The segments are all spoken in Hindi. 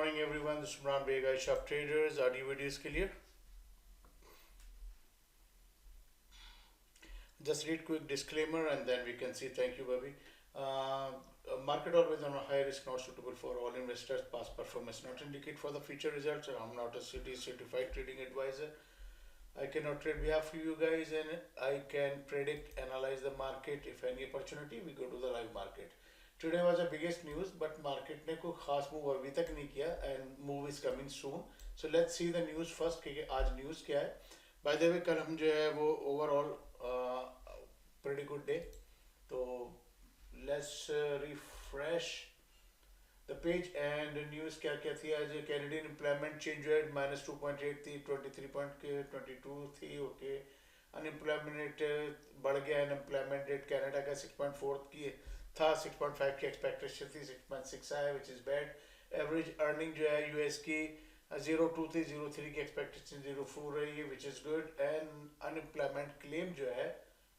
morning everyone, this is Imran Bega, Shop Traders. Audio video is clear. Just read quick disclaimer and then we can see. Thank you, Bobby. Market always on a high risk, not suitable for all investors. Past performance not indicate for the future results. I'm not a city certified trading advisor. I cannot trade behalf of you guys, and I can predict, analyze the market. If any opportunity, we go to the live market. Today was the biggest news, but market ने कोई खास मूव अभी तक नहीं किया, and move is coming soon. So let's see the news first कि आज news क्या है. By the way, कल हम जो है वो overall pretty good day. तो let's refresh the page and news क्या क्या थी आज. कैनेडियन एम्प्लॉयमेंट चेंज रेट -2.8 थी, 23.22 थी. ओके, अनएम्प्लॉयमेंट बढ़ गया. अनएम्प्लॉयमेंट रेट कनाडा का 6.4 की था, 6.5 की एक्सपेक्टेशन थी, 6.6 आया which is bad. Average earning जो है यूएस की 0.2 थी, 0.3 की एक्सपेक्टेशन 0.4 रही है which is good. And unemployment claim जो है,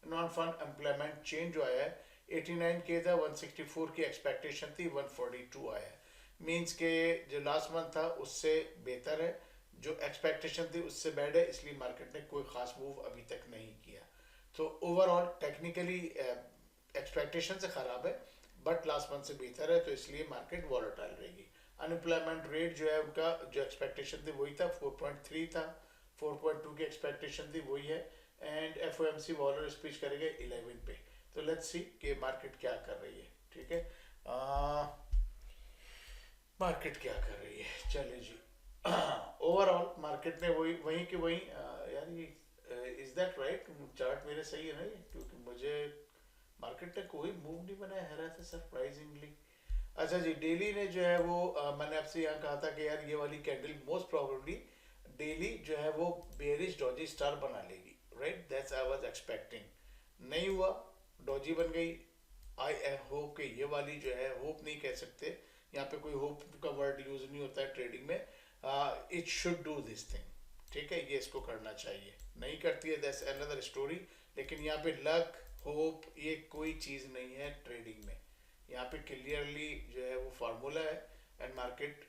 नॉन फंड एम्प्लॉयमेंट चेंज जो आया है 89 के था, 164 की एक्सपेक्टेशन थी, 142 आया. मींस के जो लास्ट मंथ था उससे बेहतर है, जो एक्सपेक्टेशन थी उससे बैड है, इसलिए मार्केट ने कोई खास मूव अभी तक नहीं किया. तो ओवरऑल टेक्निकली एक्सपेक्टेशन से ख़राब है, बट लास्ट मंथ से बेहतर है, तो इसलिए मार्केट वॉलेटाइल रहेगी. अनएम्प्लॉयमेंट रेट जो है उनका जो एक्सपेक्टेशन थी वही था, 4.3 था, 4.2 की एक्सपेक्टेशन थी वही है. एंड एफओएमसी वॉलर स्पीच करेगा 11 पे. तो लेट्स सी कि मार्केट क्या कर रही है. ठीक है, मार्केट क्या कर रही है. चले जी. ओवरऑल मार्केट ने वही वहीं के वहीं यार ये इज दैट राइट, चार्ट मेरे सही है ना ये, क्योंकि मुझे मार्केट ने कोई मूव नहीं बनाया है रहा था सरप्राइजिंगली. अच्छा जी, डेली ने जो है वो मैंने आपसे यहाँ कहा था कि यार ये वाली कैंडल मोस्ट प्रोबेबली डेली जो है वो बेरिश डॉजी स्टार बना लेगी. Right, that's I was expecting. नहीं हुआ, डॉजी बन गई. आई होप कि ये वाली जो है, होप नहीं कह सकते यहाँ पे, कोई होप का वर्ड यूज नहीं होता है ट्रेडिंग में. It should do this thing. ठीक है, ये इसको करना चाहिए. नहीं करती है दैट्स अनदर स्टोरी. लेकिन यहाँ पे लक, होप, ये कोई चीज़ नहीं है ट्रेडिंग में. यहाँ पे क्लियरली जो है वो फार्मूला है. And market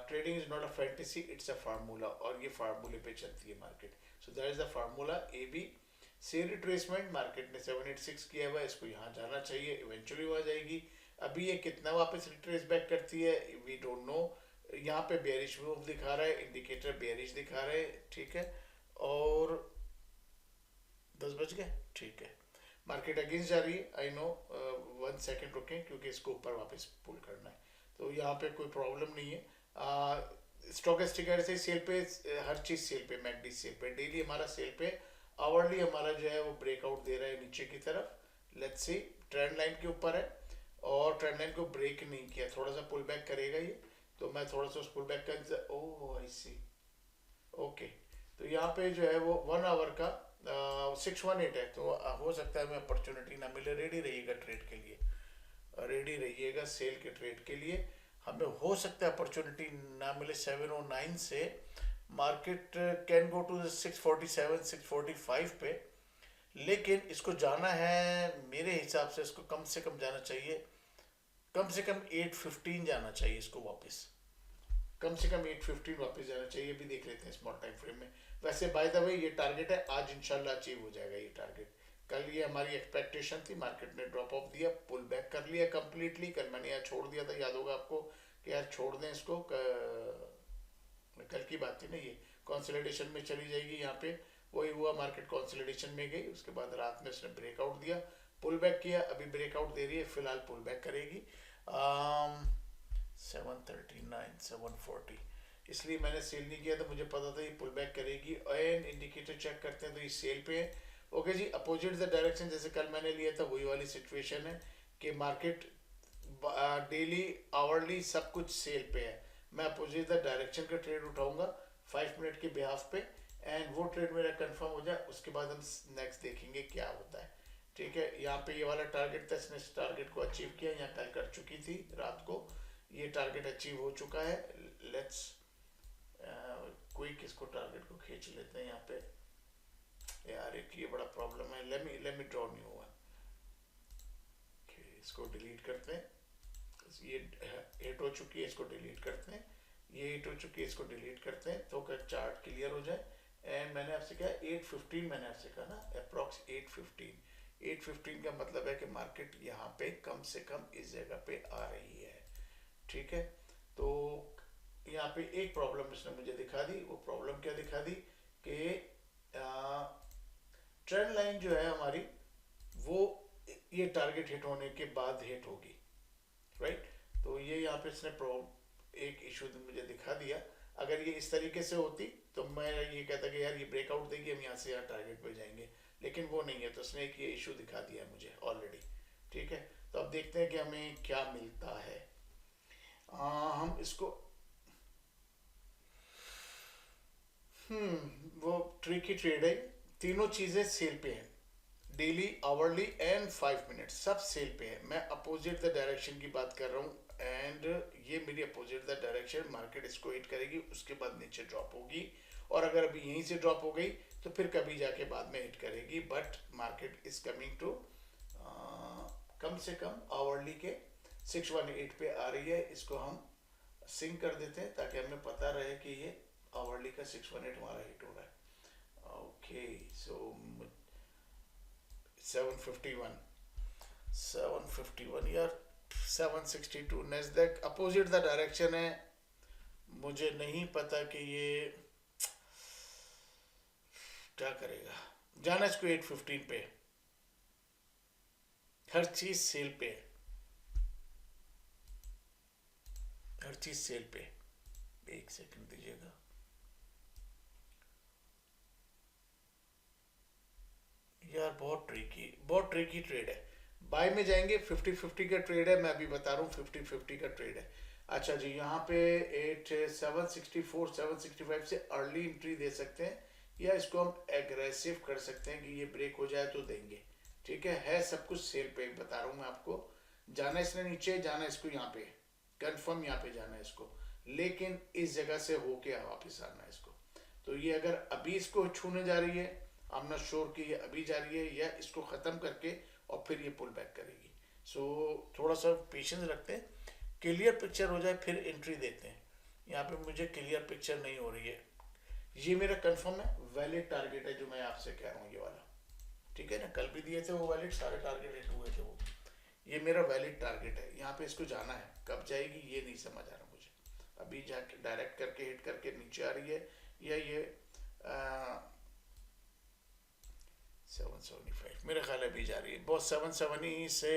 trading is not a fantasy, it's a formula, और ये फार्मूले पे चलती है market. So that is the formula. A B C retracement market ने 786 किया हुआ है, इसको यहाँ जाना चाहिए, इवेंचुअली वहाँ जाएगी. अभी ये कितना वापस रिट्रेस बैक करती है वी डोंट नो. यहाँ पे बेयरिश मूव दिखा रहा है, इंडिकेटर बेयरिश दिखा रहे हैं. ठीक है, और 10 बज गए. ठीक है, मार्केट अगेंस्ट जा रही है. आई नो, 1 सेकेंड रुकें क्योंकि इसको ऊपर वापस पुल करना है. तो यहाँ पे कोई प्रॉब्लम नहीं है. स्टॉकेस्टिक से सेल पे, हर चीज़ सेल पे, मैकडी सेल पे, डेली हमारा सेल पे, आवरली हमारा जो है वो ब्रेकआउट दे रहा है नीचे की तरफ. लेट्स सी, ट्रेंड लाइन के ऊपर है और ट्रेंड लाइन को ब्रेक नहीं किया, थोड़ा सा पुल बैक करेगा ये. तो मैं थोड़ा सा उस पुल बैक का, ओह आई सी. ओके, तो यहाँ पे जो है वो 1 आवर का 618 है, तो हो सकता है हमें अपॉर्चुनिटी ना मिले. रेडी रहिएगा ट्रेड के लिए, रेडी रहिएगा सेल के ट्रेड के लिए. हमें हो सकता है अपॉर्चुनिटी ना मिले 709 से. मार्केट कैन गो टू 647 645 पे, लेकिन इसको जाना है मेरे हिसाब से, इसको कम से कम जाना चाहिए, कम से कम 815 जाना चाहिए इसको वापस, कम से कम 815 वापस जाना चाहिए. भी देख लेते हैं स्मॉल टाइम फ्रेम में. वैसे बाय द वे ये टारगेट है, आज इंशाल्लाह अचीव हो जाएगा ये टारगेट. कल ये हमारी एक्सपेक्टेशन थी, मार्केट ने ड्रॉप ऑफ दिया, पुल बैक कर लिया कंप्लीटली. कल मैंने यार छोड़ दिया था, याद होगा आपको कि यार छोड़ दें इसको. कल की बात थी ना, ये कंसोलिडेशन में चली जाएगी. यहाँ पे वही हुआ, मार्केट कंसोलिडेशन में गई, उसके बाद रात में उसने ब्रेकआउट दिया, पुल बैक किया, अभी ब्रेकआउट दे रही है, फिलहाल पुल बैक करेगी. 739 740, इसलिए मैंने सेल नहीं किया था, मुझे पता था ये पुल बैक करेगी. एंड इंडिकेटर चेक करते हैं तो ये सेल पे है. ओके जी, अपोजिट द डायरेक्शन जैसे कल मैंने लिया था वही वाली सिचुएशन है कि मार्केट डेली आवरली सब कुछ सेल पे है. मैं अपोजिट द डायरेक्शन का ट्रेड उठाऊंगा 5 मिनट के बिहाफ पे, एंड वो ट्रेड मेरा कंफर्म हो जाए, उसके बाद हम नेक्स्ट देखेंगे क्या होता है. ठीक है, यहाँ पे ये वाला टारगेट था, इसने इस टारगेट को अचीव किया, यहाँ कल कर चुकी थी रात को, ये टारगेट अचीव हो चुका है. लेट्स क्विक इसको टारगेट को खींच लेते हैं यहाँ पे. यार एक ये बड़ा प्रॉब्लम है. Let me draw new one. इसको डिलीट करते हैं. ये हिट हो चुकी है, इसको डिलीट करते हैं, ये हिट हो चुकी है, इसको डिलीट करते हैं तो क्या चार्ट क्लियर हो जाए। एंड मैंने आपसे कहा 8:15, मैंने आपसे कहा ना अप्रॉक्स 8:15, 8:15 का मतलब है कि मार्केट यहाँ पे कम से कम इस जगह पे आ रही है, ठीक है। तो यहाँ पे एक प्रॉब्लम इसने मुझे दिखा दी, वो प्रॉब्लम क्या दिखा दी कि ट्रेंड लाइन जो है हमारी वो ये टारगेट हिट होने के बाद हिट होगी, राइट। तो ये यहाँ पे इसने एक इशू मुझे दिखा दिया। अगर ये इस तरीके से होती तो मैं ये कहता कि यार ये ब्रेकआउट देगी, हम यहाँ से यहाँ टारगेट पे जाएंगे, लेकिन वो नहीं है, तो उसने एक ये इशू दिखा दिया है मुझे ऑलरेडी, ठीक है। तो अब देखते हैं कि हमें क्या मिलता है। हम इसको वो ट्रिकी ट्रेड है, तीनों चीज़ें सेल पे हैं, डेली, आवरली एंड 5 मिनट सब सेल पे है। मैं अपोजिट द डायरेक्शन की बात कर रहा हूँ, एंड ये मेरी अपोजिट द डायरेक्शन, मार्केट इसको हिट करेगी, उसके बाद नीचे ड्रॉप होगी, और अगर अभी यहीं से ड्रॉप हो गई तो फिर कभी जाके बाद में हिट करेगी, but market is coming to कम से कम आवरली के 618 पे आ रही है। इसको हम सिंक कर देते हैं ताकि हमें पता रहे कि ये आवरली का 618 हमारा हिट हो रहा है। ओके, सो 751, 751 यार, 762 नेस्डैक अपोजिट द डायरेक्शन है। मुझे नहीं पता कि ये क्या करेगा, जाना इसको 815 पे, हर चीज सेल पे है, हर चीज सेल पे। एक सेकंड दीजिएगा, यार बहुत ट्रिकी ट्रेड है। बाय में जाएंगे, 50-50 का ट्रेड है, मैं अभी बता रहा हूँ 50-50 का ट्रेड है। अच्छा जी, यहाँ पे 764 765 से अर्ली एंट्री दे सकते हैं, या इसको हम एग्रेसिव कर सकते हैं कि ये ब्रेक हो जाए तो देंगे, ठीक है सब कुछ सेल पे बता रहा हूँ मैं आपको। जाना इसने नीचे, जाना इसको यहाँ पे, कंफर्म यहाँ पे जाना है इसको, लेकिन इस जगह से होके वापस आना है इसको। तो ये अगर अभी इसको छूने जा रही है, आई एम नॉट श्योर कि ये अभी जा रही है या इसको ख़त्म करके और फिर ये पुल बैक करेगी। सो थोड़ा सा पेशेंस रखते हैं, क्लियर पिक्चर हो जाए फिर एंट्री देते हैं। यहाँ पे मुझे क्लियर पिक्चर नहीं हो रही है, ये मेरा कंफर्म है वैलिड टारगेट है जो मैं आपसे कह रहा हूँ, ये वाला, ठीक है ना। कल भी दिए थे वो वैलिड, सारे टारगेट हिट हुए थे वो, ये मेरा वैलिड टारगेट है। यहाँ पे इसको जाना है, कब जाएगी ये नहीं समझ आ रहा मुझे। अभी जाके डायरेक्ट करके हिट करके नीचे आ रही है, या ये 775 मेरे ख्याल है अभी जा रही है बहुत, 770 से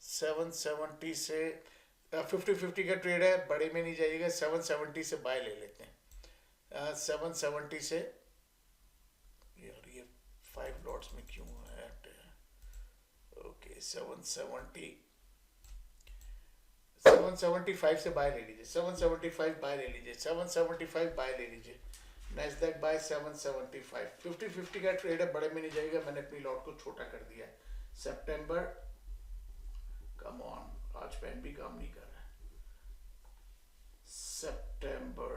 770 से 50-50 का ट्रेड है, बड़े में नहीं जाइएगा, 770 से बाय ले लेते हैं। 770 से, यार ये 5 लॉट्स में क्यों है, ओके 775 से बाय ले लीजिए, 775 बाय ले लीजिए, 775 बाय ले लीजिए, नैस्डैक बाय 775। 50-50 का ट्रेड है, बड़े में नहीं जाएगा, मैंने अपनी लॉट को छोटा कर दिया है। सितंबर, कम ऑन, आज पेन भी काम नहीं कर रहा है। सितंबर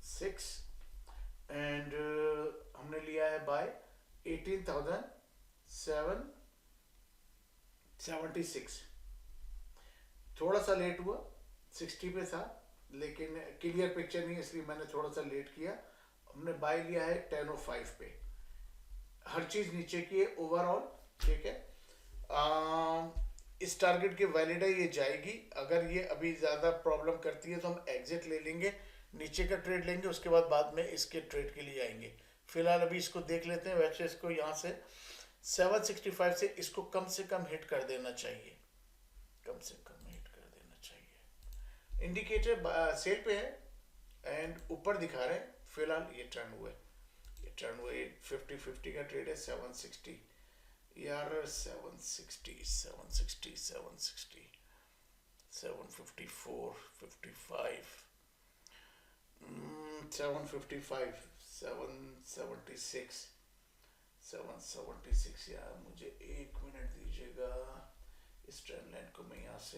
6 एंड हमने लिया है बाय 18,776। थोड़ा सा लेट हुआ, 60 पे था, लेकिन क्लियर पिक्चर नहीं, इसलिए मैंने थोड़ा सा लेट किया। हमने बाय लिया है 10:05 पे, हर चीज नीचे की है ओवरऑल, ठीक है। इस टारगेट के वैलिड है, ये जाएगी। अगर ये अभी ज्यादा प्रॉब्लम करती है तो हम एग्जिट ले लेंगे, नीचे का ट्रेड लेंगे, उसके बाद में इसके ट्रेड के लिए आएंगे। फिलहाल अभी इसको देख लेते हैं। वैसे इसको यहाँ से 765 से इसको कम से कम हिट कर देना चाहिए, कम से कम हिट कर देना चाहिए। इंडिकेटर सेल पे है एंड ऊपर दिखा रहे हैं, फिलहाल ये टर्न हुए, ये टर्न हुए। 50-50 का ट्रेड है, 760 यार, 760 760 760 754 55 755 776 776 यार, मुझे 1 मिनट दीजिएगा। इस ट्रेंड लाइन को मैं यहाँ से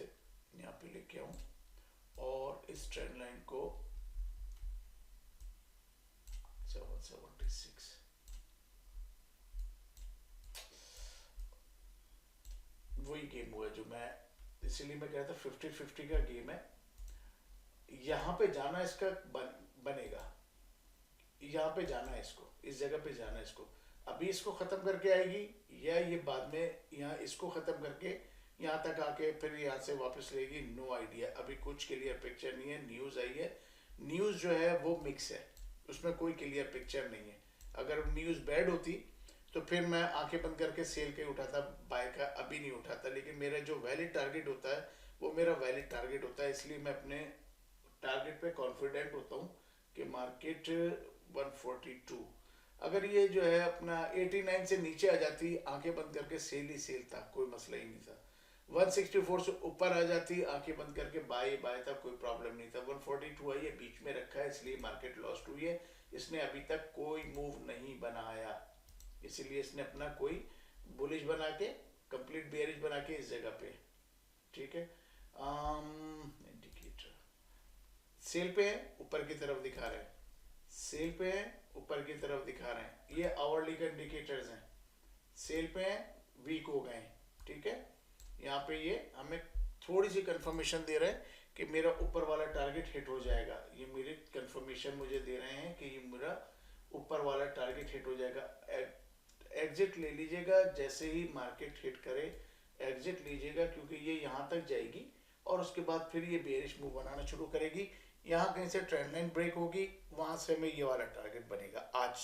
यहाँ पे लेके आऊँ और इस ट्रेंड लाइन को 776, वही गेम हुआ जो मैं इसीलिए मैं कह रहा था 50-50 का गेम है। यहाँ पे जाना इसका बनेगा, यहाँ पे जाना है इसको, इस जगह पे जाना है इसको। अभी इसको खत्म करके आएगी या ये बाद में यहाँ इसको खत्म करके यहाँ तक आके फिर यहाँ से वापस लेगी, नो आइडिया। अभी कुछ क्लियर पिक्चर नहीं है। न्यूज़ आई है, न्यूज़ जो है वो मिक्स है, उसमें कोई क्लियर पिक्चर नहीं है। अगर न्यूज़ बैड होती तो फिर मैं आंखें बंद करके सेल के उठाता, बाय का अभी नहीं उठाता। लेकिन मेरा जो वैलिड टारगेट होता है वो मेरा वैलिड टारगेट होता है, इसलिए मैं अपने टारगेट पे कॉन्फिडेंट होता हूँ कि मार्केट 142, अगर ये जो है अपना 89 से नीचे आ जाती, आंखें बंद करके सेल ही सेल था, कोई मसला ही नहीं था। 164 से ऊपर आ जाती, आंखें बंद करके बाय बाय था, कोई प्रॉब्लम नहीं था। 142 आई है, बीच में रखा है, इसलिए मार्केट लॉस्ट हुई है। इसने अभी तक कोई मूव नहीं बनाया, इसीलिए इसने अपना कोई बुलिश बना के कंप्लीट बेयरिश बना के इस जगह पे, ठीक है। इंडिकेटर सेल पे है, ऊपर की तरफ दिखा रहे हैं, सेल पे है, ऊपर की तरफ दिखा रहे हैं। ये आवरली का इंडिकेटर्स हैं, सेल पे हैं, वीक हो गए हैं, ठीक है। यहाँ पे ये हमें थोड़ी सी कंफर्मेशन दे रहे हैं कि मेरा ऊपर वाला टारगेट हिट हो जाएगा। ये मेरी कंफर्मेशन मुझे दे रहे हैं कि ये मेरा ऊपर वाला टारगेट हिट हो जाएगा। एग्जिट ले लीजिएगा, जैसे ही मार्केट हिट करे एग्जिट लीजिएगा, क्योंकि ये यहाँ तक जाएगी और उसके बाद फिर ये बेरिश मूव बनाना शुरू करेगी। यहाँ कहीं से ट्रेंड लाइन ब्रेक होगी, वहां से हमें ये वाला टारगेट बनेगा आज,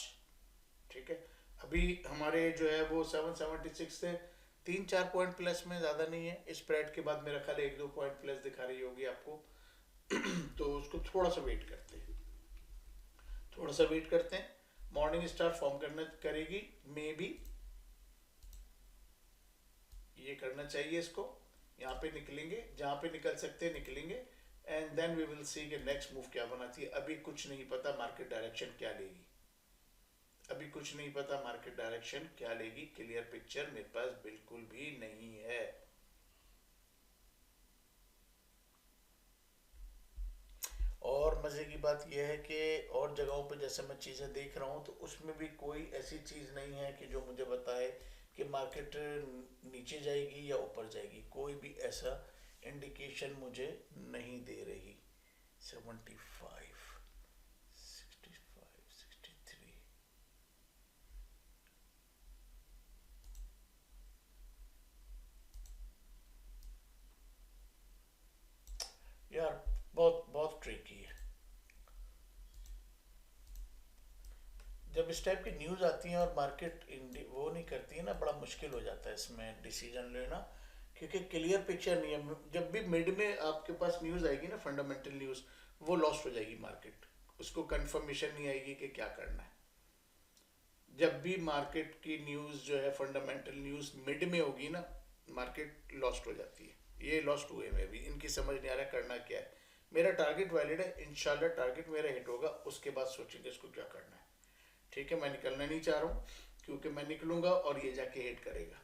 ठीक है। अभी हमारे जो है वो 776 से 3-4 पॉइंट प्लस में, ज़्यादा नहीं है। स्प्रेड के बाद मेरा ख्याल 1-2 पॉइंट प्लस दिखा रही होगी आपको। तो उसको थोड़ा सा वेट करते हैं, थोड़ा सा वेट करते हैं। मॉर्निंग स्टार फॉर्म करना करेगी, मे बी ये करना चाहिए इसको। यहाँ पे निकलेंगे, जहाँ पे निकल सकते हैं निकलेंगे, and then we will see कि नेक्स्ट मूव क्या बनाती है। अभी कुछ नहीं पता मार्केट डायरेक्शन क्या लेगी, अभी कुछ नहीं पता मार्केट डायरेक्शन क्या लेगी। क्लियर पिक्चर मेरे पास बिल्कुल भी नहीं है। और मजे की बात यह है कि और जगहों पे जैसे मैं चीज़ें देख रहा हूँ तो उसमें भी कोई ऐसी चीज़ नहीं है कि जो मुझे बताए कि मार्केट नीचे जाएगी या ऊपर जाएगी। कोई भी ऐसा इंडिकेशन मुझे नहीं दे रही। 75, 65, 63, यार बहुत बहुत ट्रिकी है। जब इस टाइप की न्यूज़ आती हैं और मार्केट वो नहीं करती है ना, बड़ा मुश्किल हो जाता है इसमें डिसीजन लेना, क्योंकि क्लियर पिक्चर नहीं है। जब भी मिड में आपके पास न्यूज़ आएगी ना, फंडामेंटल न्यूज़, वो लॉस्ट हो जाएगी मार्केट, उसको कंफर्मेशन नहीं आएगी कि क्या करना है। जब भी मार्केट की न्यूज़ जो है फंडामेंटल न्यूज़ मिड में होगी ना, मार्केट लॉस्ट हो जाती है। ये लॉस्ट हुए में भी इनकी समझ नहीं आ रहा करना क्या है। मेरा टारगेट वैलिड है, इंशाल्लाह टारगेट मेरा हिट होगा, उसके बाद सोचेंगे इसको क्या करना है, ठीक है। मैं निकलना नहीं चाह रहा हूँ, क्योंकि मैं निकलूंगा और ये जाके हिट करेगा।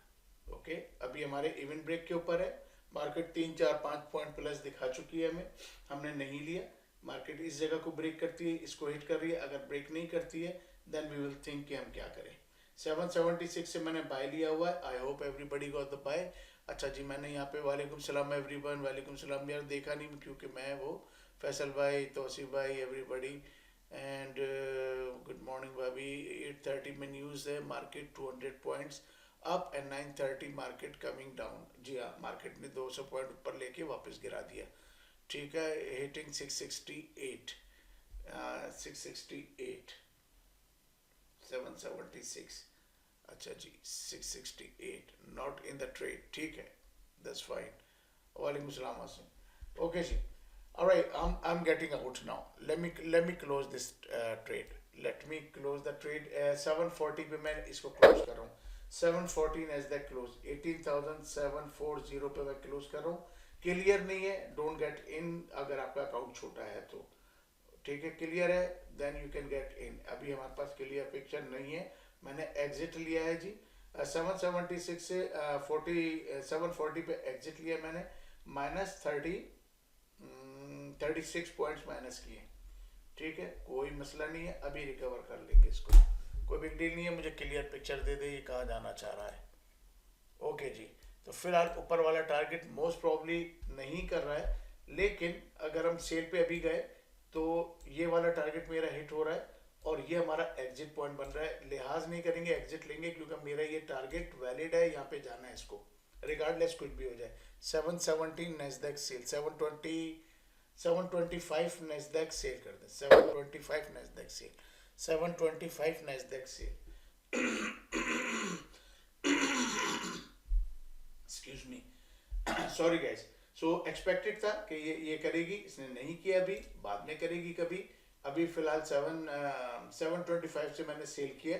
ओके, अभी हमारे इवेंट ब्रेक के ऊपर है। मार्केट 3-4-5 पॉइंट प्लस दिखा चुकी है हमें, हमने नहीं लिया। मार्केट इस जगह को ब्रेक करती है, इसको हिट कर रही है। अगर ब्रेक नहीं करती है देन वी विल थिंक कि हम क्या करें। 776 से मैंने बाय लिया हुआ है। I hope everybody got the buy. अच्छा जी, मैंने यहाँ पे वालेकुम सलाम एवरीवन, वालेकुम सलाम। यार देखा नहीं क्योंकि मैं वो फैसल भाई, तौसीफ भाई, एवरीबडी एंड गुड मॉर्निंग भाभी। 8:30 में न्यूज़ है, market 200 points up and 9:30 market coming down. जी हाँ, मार्केट ने 200 पॉइंट ऊपर लेके वापस गिरा दिया, ठीक है। हिटिंग 668, 668, 776। अच्छा जी, 668 नॉट इन द ट्रेड, ठीक है, दैट्स फाइन। वालेकुम सलाम आसिम। ओके जी, all right, I'm getting out now. Let me close this trade. Let me close the trade. 740 पे मैं इसको close कर रहा हूँ। 714 as that close, 18,740 पे मैं close कर रहा हूँ। क्लियर नहीं है, डोंट गेट इन अगर आपका अकाउंट छोटा है तो, ठीक है। क्लियर है then you can get in. अभी हमारे पास क्लियर पिक्चर नहीं है, मैंने एग्जिट लिया है जी। 776 से 740 पे एग्जिट लिया मैंने, -36 पॉइंट्स माइनस किए, ठीक है। कोई मसला नहीं है, अभी रिकवर कर लेंगे इसको, कोई बिग डील नहीं है। मुझे क्लियर पिक्चर दे दे ये कहाँ जाना चाह रहा है। ओके जी, तो फिलहाल ऊपर वाला टारगेट मोस्ट प्रॉब्ली नहीं कर रहा है, लेकिन अगर हम सेल पे अभी गए तो ये वाला टारगेट मेरा हिट हो रहा है और ये हमारा एग्जिट पॉइंट बन रहा है। लिहाज नहीं करेंगे, एग्जिट लेंगे, क्योंकि मेरा ये टारगेट वैलिड है, यहाँ पे जाना है इसको, रिगार्डलेस कुछ भी हो जाए। 717 नेस्डैक सेल, 725 नेस्डैक सेल कर दें, 725 Nasdaq sell, 725 Nasdaq sell, excuse me, sorry guys. So expected था कि ये करेगी, इसने नहीं किया, अभी बाद में करेगी कभी। अभी फिलहाल 725 से मैंने सेल किया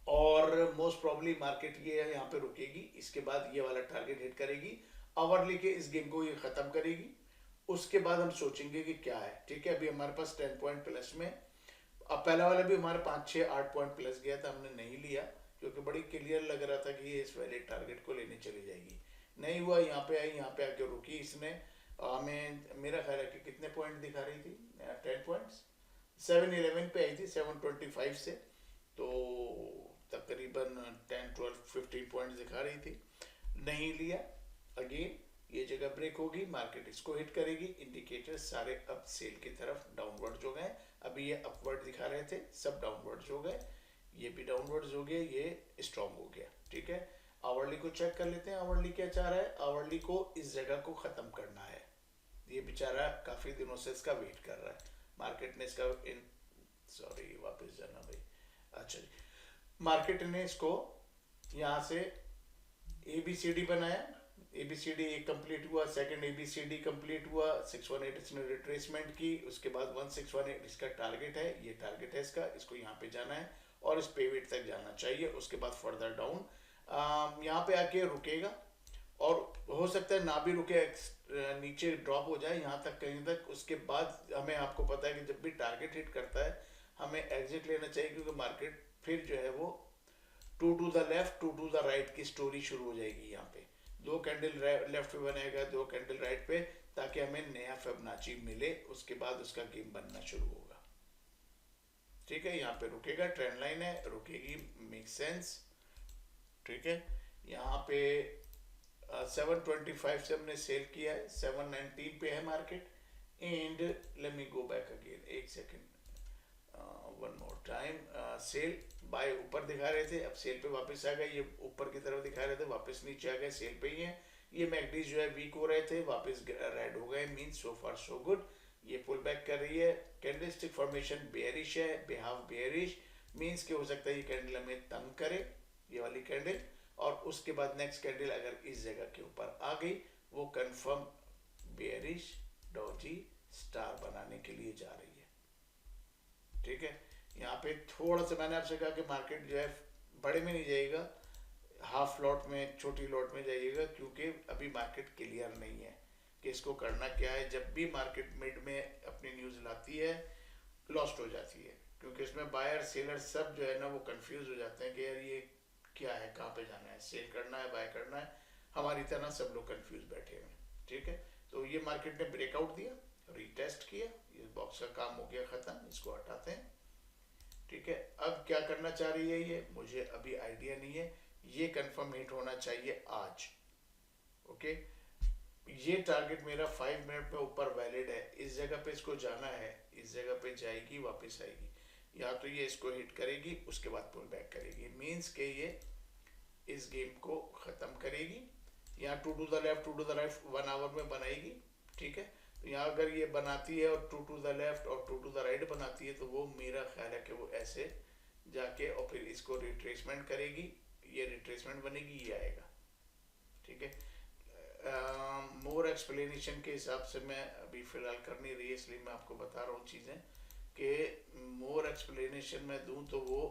और मोस्ट प्रॉब्ली मार्केट ये यहाँ पे रुकेगी, इसके बाद ये वाला टारगेट हिट करेगी, आवरली के इस गेम को ये खत्म करेगी। उसके बाद हम सोचेंगे कि क्या है। ठीक है, अभी हमारे पास 10 पॉइंट प्लस में, अब पहला वाला भी हमारे 5 6 8 पॉइंट प्लस गया था, हमने नहीं लिया क्योंकि बड़ी क्लियर लग रहा था कि ये इस वैलिड टारगेट को लेने चली जाएगी। नहीं हुआ, यहाँ पे आई, यहाँ पे आके रुकी इसने। हमें मेरा ख्याल है कि कितने पॉइंट दिखा रही थी, 10 पॉइंट्स, 711 पे आई थी 725 से, तो तकरीबन 10 12 15 पॉइंट्स दिखा रही थी, नहीं लिया। अगेन ये जगह ब्रेक होगी, मार्केट इसको हिट करेगी, इंडिकेटर सारे अब सेल की तरफ डाउनवर्ड हो गए। अभी ये अपवर्ड दिखा रहे थे, सब डाउनवर्ड्स हो गए, ये भी डाउनवर्ड्स हो गए, ये स्ट्रॉन्ग हो गया। ठीक है, आवरली को चेक कर लेते हैं, आवरली क्या चाह रहा है। आवरली को इस जगह को खत्म करना है, ये बेचारा काफी दिनों से इसका वेट कर रहा है। मार्केट ने इसका सॉरी वापस जाना भाई, अच्छा जी, मार्केट ने इसको यहाँ से ABCD बनाया, ABCD एक कंप्लीट हुआ, सेकंड ABCD कंप्लीट हुआ, 618 इसने रिट्रेसमेंट की, उसके बाद 1618 इसका टारगेट है, ये टारगेट है इसका, इसको यहाँ पे जाना है और इस पेवेट तक जाना चाहिए, उसके बाद फर्दर डाउन यहाँ पे आके रुकेगा और हो सकता है ना भी रुके, नीचे ड्रॉप हो जाए यहाँ तक कहीं तक। उसके बाद हमें, आपको पता है कि जब भी टारगेट हिट करता है हमें एग्जिट लेना चाहिए, क्योंकि मार्केट फिर जो है वो to the left to the right की स्टोरी शुरू हो जाएगी। यहाँ पे 2 कैंडल लेफ्ट पे बनेगा, 2 कैंडल राइट पे, ताकि हमें नया फिबोनाची मिले, उसके बाद उसका गेम बनना शुरू होगा। ठीक है, यहाँ पे रुकेगा, ट्रेंड लाइन है, रुकेगी, मेक सेंस। ठीक है, यहाँ पे 725 से हमने सेल किया है, 719 पे है market, and let me go back again, एक second, one more time. Sell buy ऊपर दिखा रहे थे, अब सेल पे वापस आ गए, ये ऊपर की तरफ दिखा रहे थे, वापस नीचे आ गए, सेल पे ही है। ये मैगडीज जो है वीक हो रहे थे, वापस रेड हो गए, मीन सो फार सो गुड। ये पुल बैक कर रही है, कैंडलस्टिक फॉर्मेशन बेयरिश है, बिहाफ बेयरिश, मीन्स कि हो सकता है ये कैंडल हमें तंग करे, ये वाली कैंडल, और उसके बाद नेक्स्ट कैंडल अगर इस जगह के ऊपर आ गई, वो कंफर्म बेयरिश डॉजी स्टार बनाने के लिए जा रही है। ठीक है, यहाँ पे थोड़ा सा मैंने आपसे कहा कि मार्केट जो है बड़े में नहीं जाएगा, हाफ लॉट में, छोटी लॉट में जाइएगा, क्योंकि अभी मार्केट क्लियर नहीं है कि इसको करना क्या है। जब भी मार्केट मिड में अपनी न्यूज़ लाती है, लॉस्ट हो जाती है, क्योंकि इसमें बायर सेलर सब जो है ना वो कंफ्यूज हो जाते हैं कि यार ये क्या है, कहाँ पे जाना है, सेल करना है, बाय करना है, हमारी तरह सब लोग कंफ्यूज बैठे हुए हैं। ठीक है, तो ये मार्केट ने ब्रेकआउट दिया, रीटेस्ट किया, ये बॉक्स का काम हो गया खत्म, इसको हटाते हैं। ठीक है, अब क्या करना चाह रही है ये, मुझे अभी आइडिया नहीं है, ये कंफर्म हिट होना चाहिए आज। ओके, ये टारगेट मेरा 5 मिनट में ऊपर वैलिड है, इस जगह पे इसको जाना है, इस जगह पे जाएगी, वापस आएगी, या तो ये इसको हिट करेगी, उसके बाद पुल बैक करेगी, मीन्स के ये इस गेम को खत्म करेगी। यहाँ to the left to the right 1 hour में बनाएगी। ठीक है, तो यहाँ अगर ये बनाती है और टू द लेफ्ट और टू द राइट बनाती है, तो वो मेरा ख्याल है कि वो ऐसे जाके और फिर इसको रिट्रेसमेंट करेगी, ये रिट्रेसमेंट बनेगी, ये आएगा। ठीक है, मोर एक्सप्लेनेशन के हिसाब से मैं अभी फ़िलहाल कर नहीं रही है, इसलिए मैं आपको बता रहा हूँ चीज़ें कि मोर एक्सप्लेनेशन मैं दूँ तो वो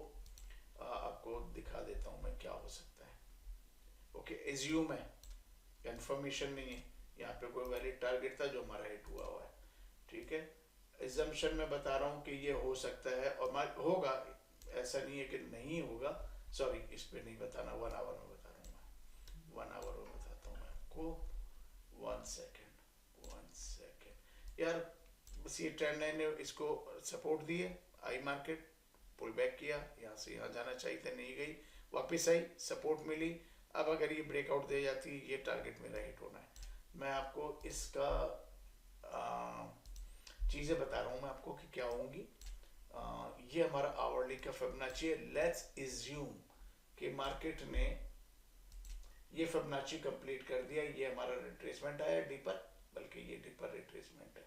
आपको दिखा देता हूँ मैं क्या हो सकता है। ओके, एज्यूम है, कंफर्मेशन नहीं है, यहाँ पे कोई वैलिड टारगेट था जो हमारा हिट हुआ है। ठीक है, एजम्पशन में बता रहा हूँ कि ये हो सकता है और होगा, ऐसा नहीं है कि नहीं होगा। सॉरी, इस पे नहीं बताना, 1 आवर में बता रहा हूँ मैं, 1 आवर में बताता हूँ मैं आपको। 1 सेकेंड, 1 सेकेंड यार, बस ये ट्रेंड लाइन ने इसको सपोर्ट दिए, आई मार्केट पुल बैक किया, यहाँ से यहाँ जाना चाहिए था, नहीं गई, वापस आई, सपोर्ट मिली, अब अगर ये ब्रेकआउट दे जाती है, ये टारगेट मेरा हिट होना है। मैं आपको इसका चीज़ें बता रहा हूँ मैं आपको कि क्या होंगी। ये हमारा आवरली का फिबोनाची है। लेट्स इज्यूम कि मार्केट ने ये फिबोनाची कंप्लीट कर दिया, ये हमारा रिट्रेसमेंट आया डीपर, बल्कि ये डीपर रिट्रेसमेंट है,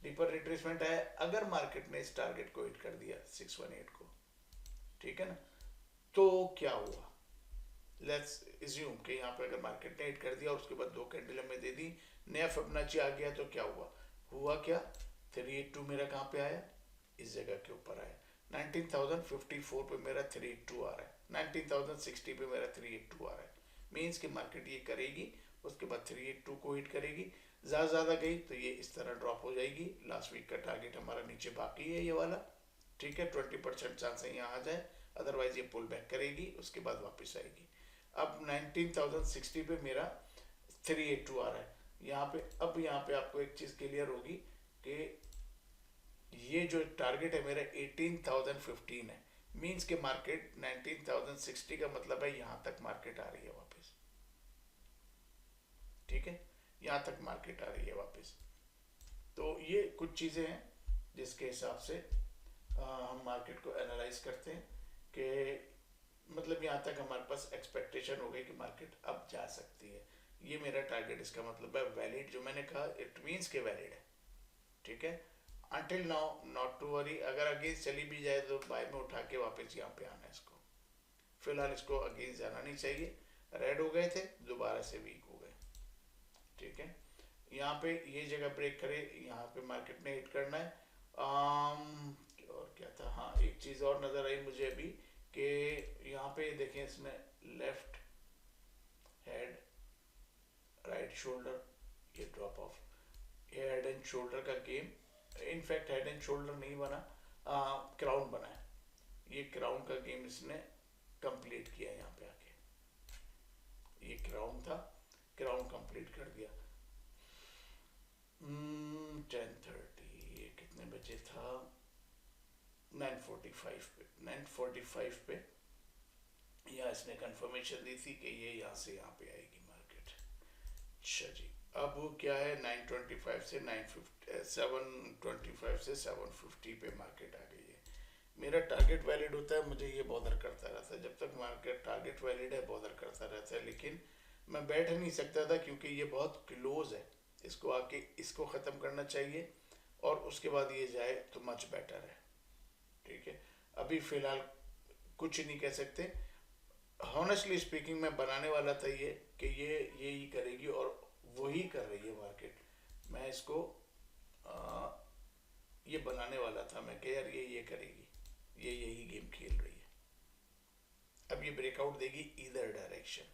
डीपर रिट्रेसमेंट है। अगर मार्केट ने इस टारगेट को हिट कर दिया 618 को, ठीक है ना, तो क्या हुआ। लेट्स इज्यूम कि यहाँ पे अगर मार्केट ने हिट कर दिया और उसके बाद 2 कैंडल हमें दे दी, नया फिबोनाची आ गया, तो क्या हुआ, हुआ क्या, 382 मेरा कहाँ पे आया, इस जगह के ऊपर आया। 19,054 पे मेरा 382 आ रहा है, 19,060 पे मेरा 382 आ रहा है। मीन्स कि मार्केट ये करेगी, उसके बाद 382 को हिट करेगी, ज़्यादा गई तो ये इस तरह ड्रॉप हो जाएगी। लास्ट वीक का टारगेट हमारा नीचे बाकी है ये वाला, ठीक है, 20% चांस है यहाँ आ जाए, अदरवाइज ये पुल बैक करेगी, उसके बाद वापस आएगी। अब 19,060 पे मेरा 382 आ रहा है यहाँ पे। अब यहाँ पे आपको एक चीज़ क्लियर होगी कि ये जो टारगेट है मेरा 18,015 है। मीन्स के मार्केट 19,060 का मतलब है यहाँ तक मार्केट आ रही है वापस, ठीक है, यहाँ तक मार्केट आ रही है वापस। तो ये कुछ चीज़ें हैं जिसके हिसाब से हम मार्केट को एनालाइज करते हैं कि मतलब यहाँ तक हमारे पास एक्सपेक्टेशन हो गई कि मार्केट अब जा सकती है। ये मेरा टारगेट, इसका मतलब है वैलिड, जो मैंने कहा इट मीन्स के वैलिड है, ठीक है। Until now not to worry, अगर अगेंस्ट चली भी जाए तो बाय में उठा के वापस यहाँ पे आना है इसको। फिलहाल इसको अगेंस्ट जाना नहीं चाहिए, रेड हो गए थे, दोबारा से वीक हो गए, ठीक है। यहाँ पे ये जगह ब्रेक करे, यहाँ पे मार्केट ने हिट करना है। और क्या था, हाँ एक चीज़ और नज़र आई मुझे अभी कि यहाँ पे देखें, इसने लेफ्ट हेड राइट शोल्डर, ये ड्रॉप ऑफ, ये हेड एंड शोल्डर का game, in fact head and shoulder नहीं बना, क्राउन बना है। ये क्राउन का गेम इसने कंप्लीट किया यहाँ पे आके, ये क्राउन था, क्राउन कंप्लीट कर दिया। 10:30, ये कितने बजे था, 9:45 पे, 9:45 पे यहाँ इसने कंफर्मेशन दी थी कि ये यहाँ से यहाँ पे आएगी मार्केट। अच्छा जी, अब वो क्या है, 9:25 से 9:50, 7:25 से 7:50 पे मार्केट आ गई है। मेरा टारगेट वैलिड होता है, मुझे ये बॉदर करता रहता है, जब तक मार्केट टारगेट वैलिड है बॉदर करता रहता है, लेकिन मैं बैठ नहीं सकता था क्योंकि ये बहुत क्लोज है, इसको आके इसको ख़त्म करना चाहिए और उसके बाद ये जाए तो मच बेटर है, ठीक है। अभी फ़िलहाल कुछ नहीं कह सकते। हॉनेस्टली स्पीकिंग मैं बनाने वाला था ये कि ये यही करेगी और वही कर रही है मार्केट। मैं इसको ये बनाने वाला था मैं कि यार ये करेगी, ये यही गेम खेल रही है। अब ये ब्रेकआउट देगी इधर डायरेक्शन,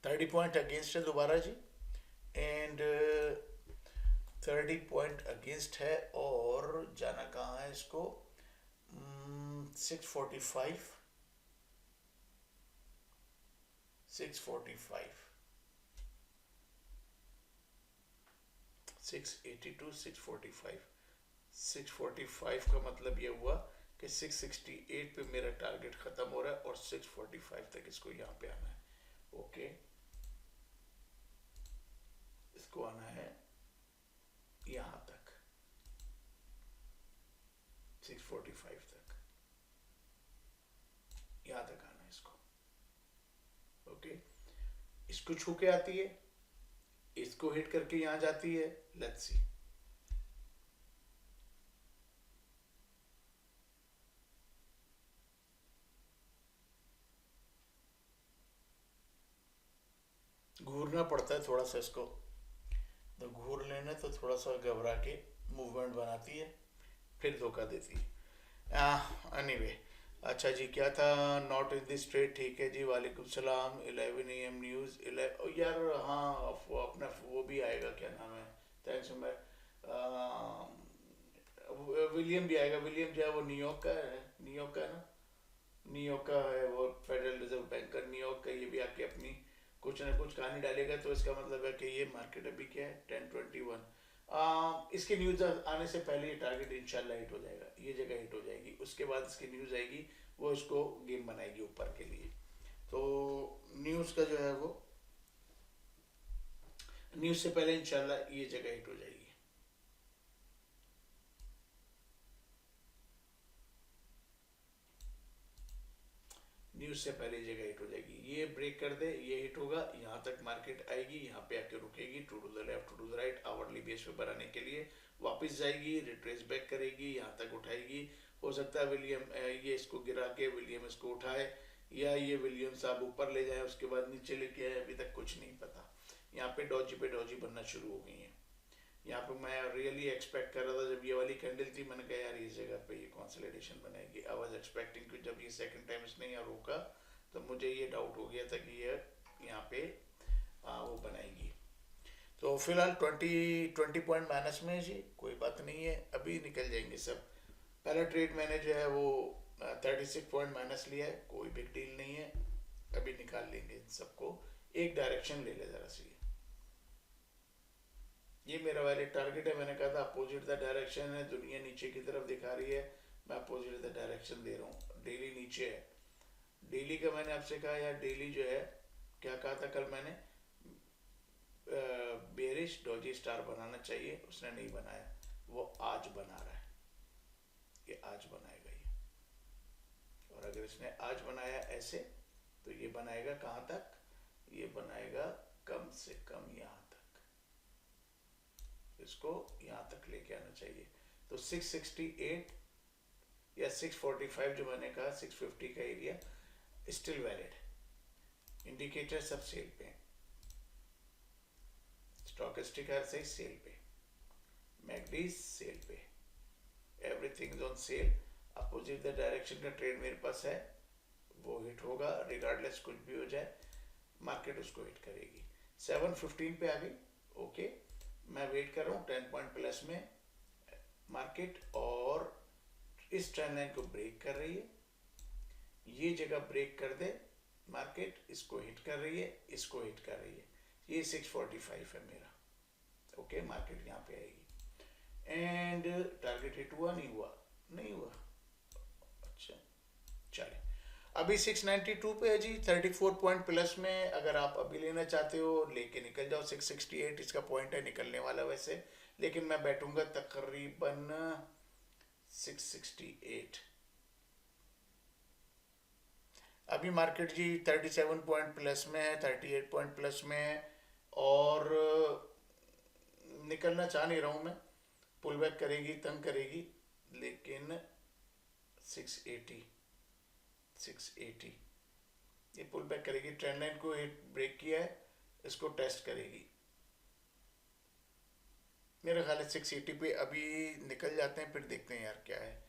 30 पॉइंट अगेंस्ट है दोबारा जी, एंड 30 पॉइंट अगेंस्ट है, और जाना कहाँ है इसको, 645, 645, 682, 645, 645 का मतलब ये हुआ कि 668 पे मेरा टारगेट ख़त्म हो रहा है और 645 तक इसको यहाँ पे आना है। ओके, इसको आना है यहाँ तक, 645 तक, यहाँ तक आना है इसको। ओके, इसको छू के आती है, इसको हिट करके यहाँ जाती है, लेट्स सी। घूरना पड़ता है थोड़ा सा इसको, तो घूर लेने तो थोड़ा सा घबरा के मूवमेंट बनाती है, फिर धोखा देती है। एनीवे, अच्छा जी, क्या था, नॉट इन दिस स्ट्रेट, ठीक है जी, वालेकुम सलाम। 11 AM न्यूज़, यार हाँ, वो अपना वो भी आएगा, क्या नाम है, थैंक्स मैं, विलियम भी आएगा। विलियम जो है वो न्यूयॉर्क का है, न्यूयॉर्क का है ना, न्यूयॉर्क का है वो, फेडरल रिजर्व बैंक का न्यूयॉर्क का, ये भी आके अपनी कुछ ना कुछ कहानी डालेगा। तो इसका मतलब है कि ये मार्केट अभी क्या है, 10:21, इसकी न्यूज़ आने से पहले ये टारगेट इंशाल्लाह हिट हो जाएगा, ये जगह हिट हो जाएगी, उसके बाद इसकी न्यूज़ आएगी, वो इसको गेम बनाएगी ऊपर के लिए। तो न्यूज़ का जो है वो, न्यूज़ से पहले इंशाल्लाह ये जगह हिट हो जाएगी। न्यूज़ से पहले जगह हिट हो जाएगी। ये ब्रेक कर दे, ये हिट होगा, यहाँ तक मार्केट आएगी, यहाँ पे आके रुकेगी, two to the left two to the right, hourly base पे बनाने के लिए वापस जाएगी, रिट्रेस बैक करेगी, यहाँ तक उठाएगी। हो सकता है विलियम ये इसको गिरा के विलियम इसको उठाए, या ये विलियम साहब ऊपर ले जाए उसके बाद नीचे लेके आए, अभी तक कुछ नहीं पता। यहाँ पे डॉजी बनना शुरू हो गई है। यहाँ पे मैं रियली एक्सपेक्ट कर रहा था, जब ये वाली कैंडल थी मैंने कहा यार इस जगह पे ये कंसोलिडेशन बनेगी। आई वाज एक्सपेक्टिंग कि जब ये सेकंड टाइम इसने यहाँ रोका तो मुझे ये डाउट हो गया था कि ये यहाँ पे वो बनाएगी। तो फिलहाल 20 पॉइंट माइनस में है जी, कोई बात नहीं है, अभी निकल जाएंगे सब। पहला ट्रेड मैंने जो है वो 36 पॉइंट माइनस लिया है, कोई बिग डील नहीं है, अभी निकाल लेंगे इन सबको। एक डायरेक्शन ले ले जरा सी, ये मेरा वैलिड टारगेट है। मैंने कहा था अपोजिट द डायरेक्शन है, दुनिया नीचे की तरफ दिखा रही है, मैं अपोजिट द डायरेक्शन दे रहा हूँ। डेली नीचे है, डेली का मैंने आपसे कहा यार, डेली जो है क्या कहा था कल मैंने, बेरिश डॉजी स्टार बनाना चाहिए, उसने नहीं बनाया, वो आज बना रहा है, ये आज बनाएगा ये। और अगर इसने आज बनाया ऐसे तो ये बनाएगा कहाँ तक, ये बनाएगा कम से कम यहाँ तक, इसको यहाँ तक लेके आना चाहिए। तो 668 या 645 जो मैंने कहा, 650 का एरिया स्टिल वैलिड। इंडिकेटर सब सेल पे, स्टॉकिस्टिक हर से सेल पे, मैगडीज सेल पे, everything on sale. Opposite the direction का ट्रेड मेरे पास है, वो हिट होगा रिगार्डलेस, कुछ भी हो जाए मार्केट उसको हिट करेगी। 715 पे आ गई, ओके, मैं वेट कर रहा हूँ 10 पॉइंट प्लस में मार्केट, और इस ट्रेंड लाइन को ब्रेक कर रही है, ये जगह ब्रेक कर दे मार्केट, इसको हिट कर रही है, इसको हिट कर रही है, ये 645 है मेरा, ओके, मार्केट यहाँ पे आएगी। एंड टारगेट हिट हुआ नहीं हुआ, नहीं हुआ, अच्छा चले, अभी 692 पे है जी, 34 पॉइंट प्लस में। अगर आप अभी लेना चाहते हो लेके निकल जाओ, 668 इसका पॉइंट है, निकलने वाला वैसे, लेकिन मैं बैठूंगा तकरीबन 668। अभी मार्केट जी 37 पॉइंट प्लस में है, 38 पॉइंट प्लस में है, और निकलना चाह नहीं रहा हूँ मैं, पुल बैक करेगी, तंग करेगी, लेकिन 680 ये पुल बैक करेगी, ट्रेंड लाइन को हिट ब्रेक किया है, इसको टेस्ट करेगी। मेरे ख्याल है 680 पे अभी निकल जाते हैं, फिर देखते हैं यार क्या है।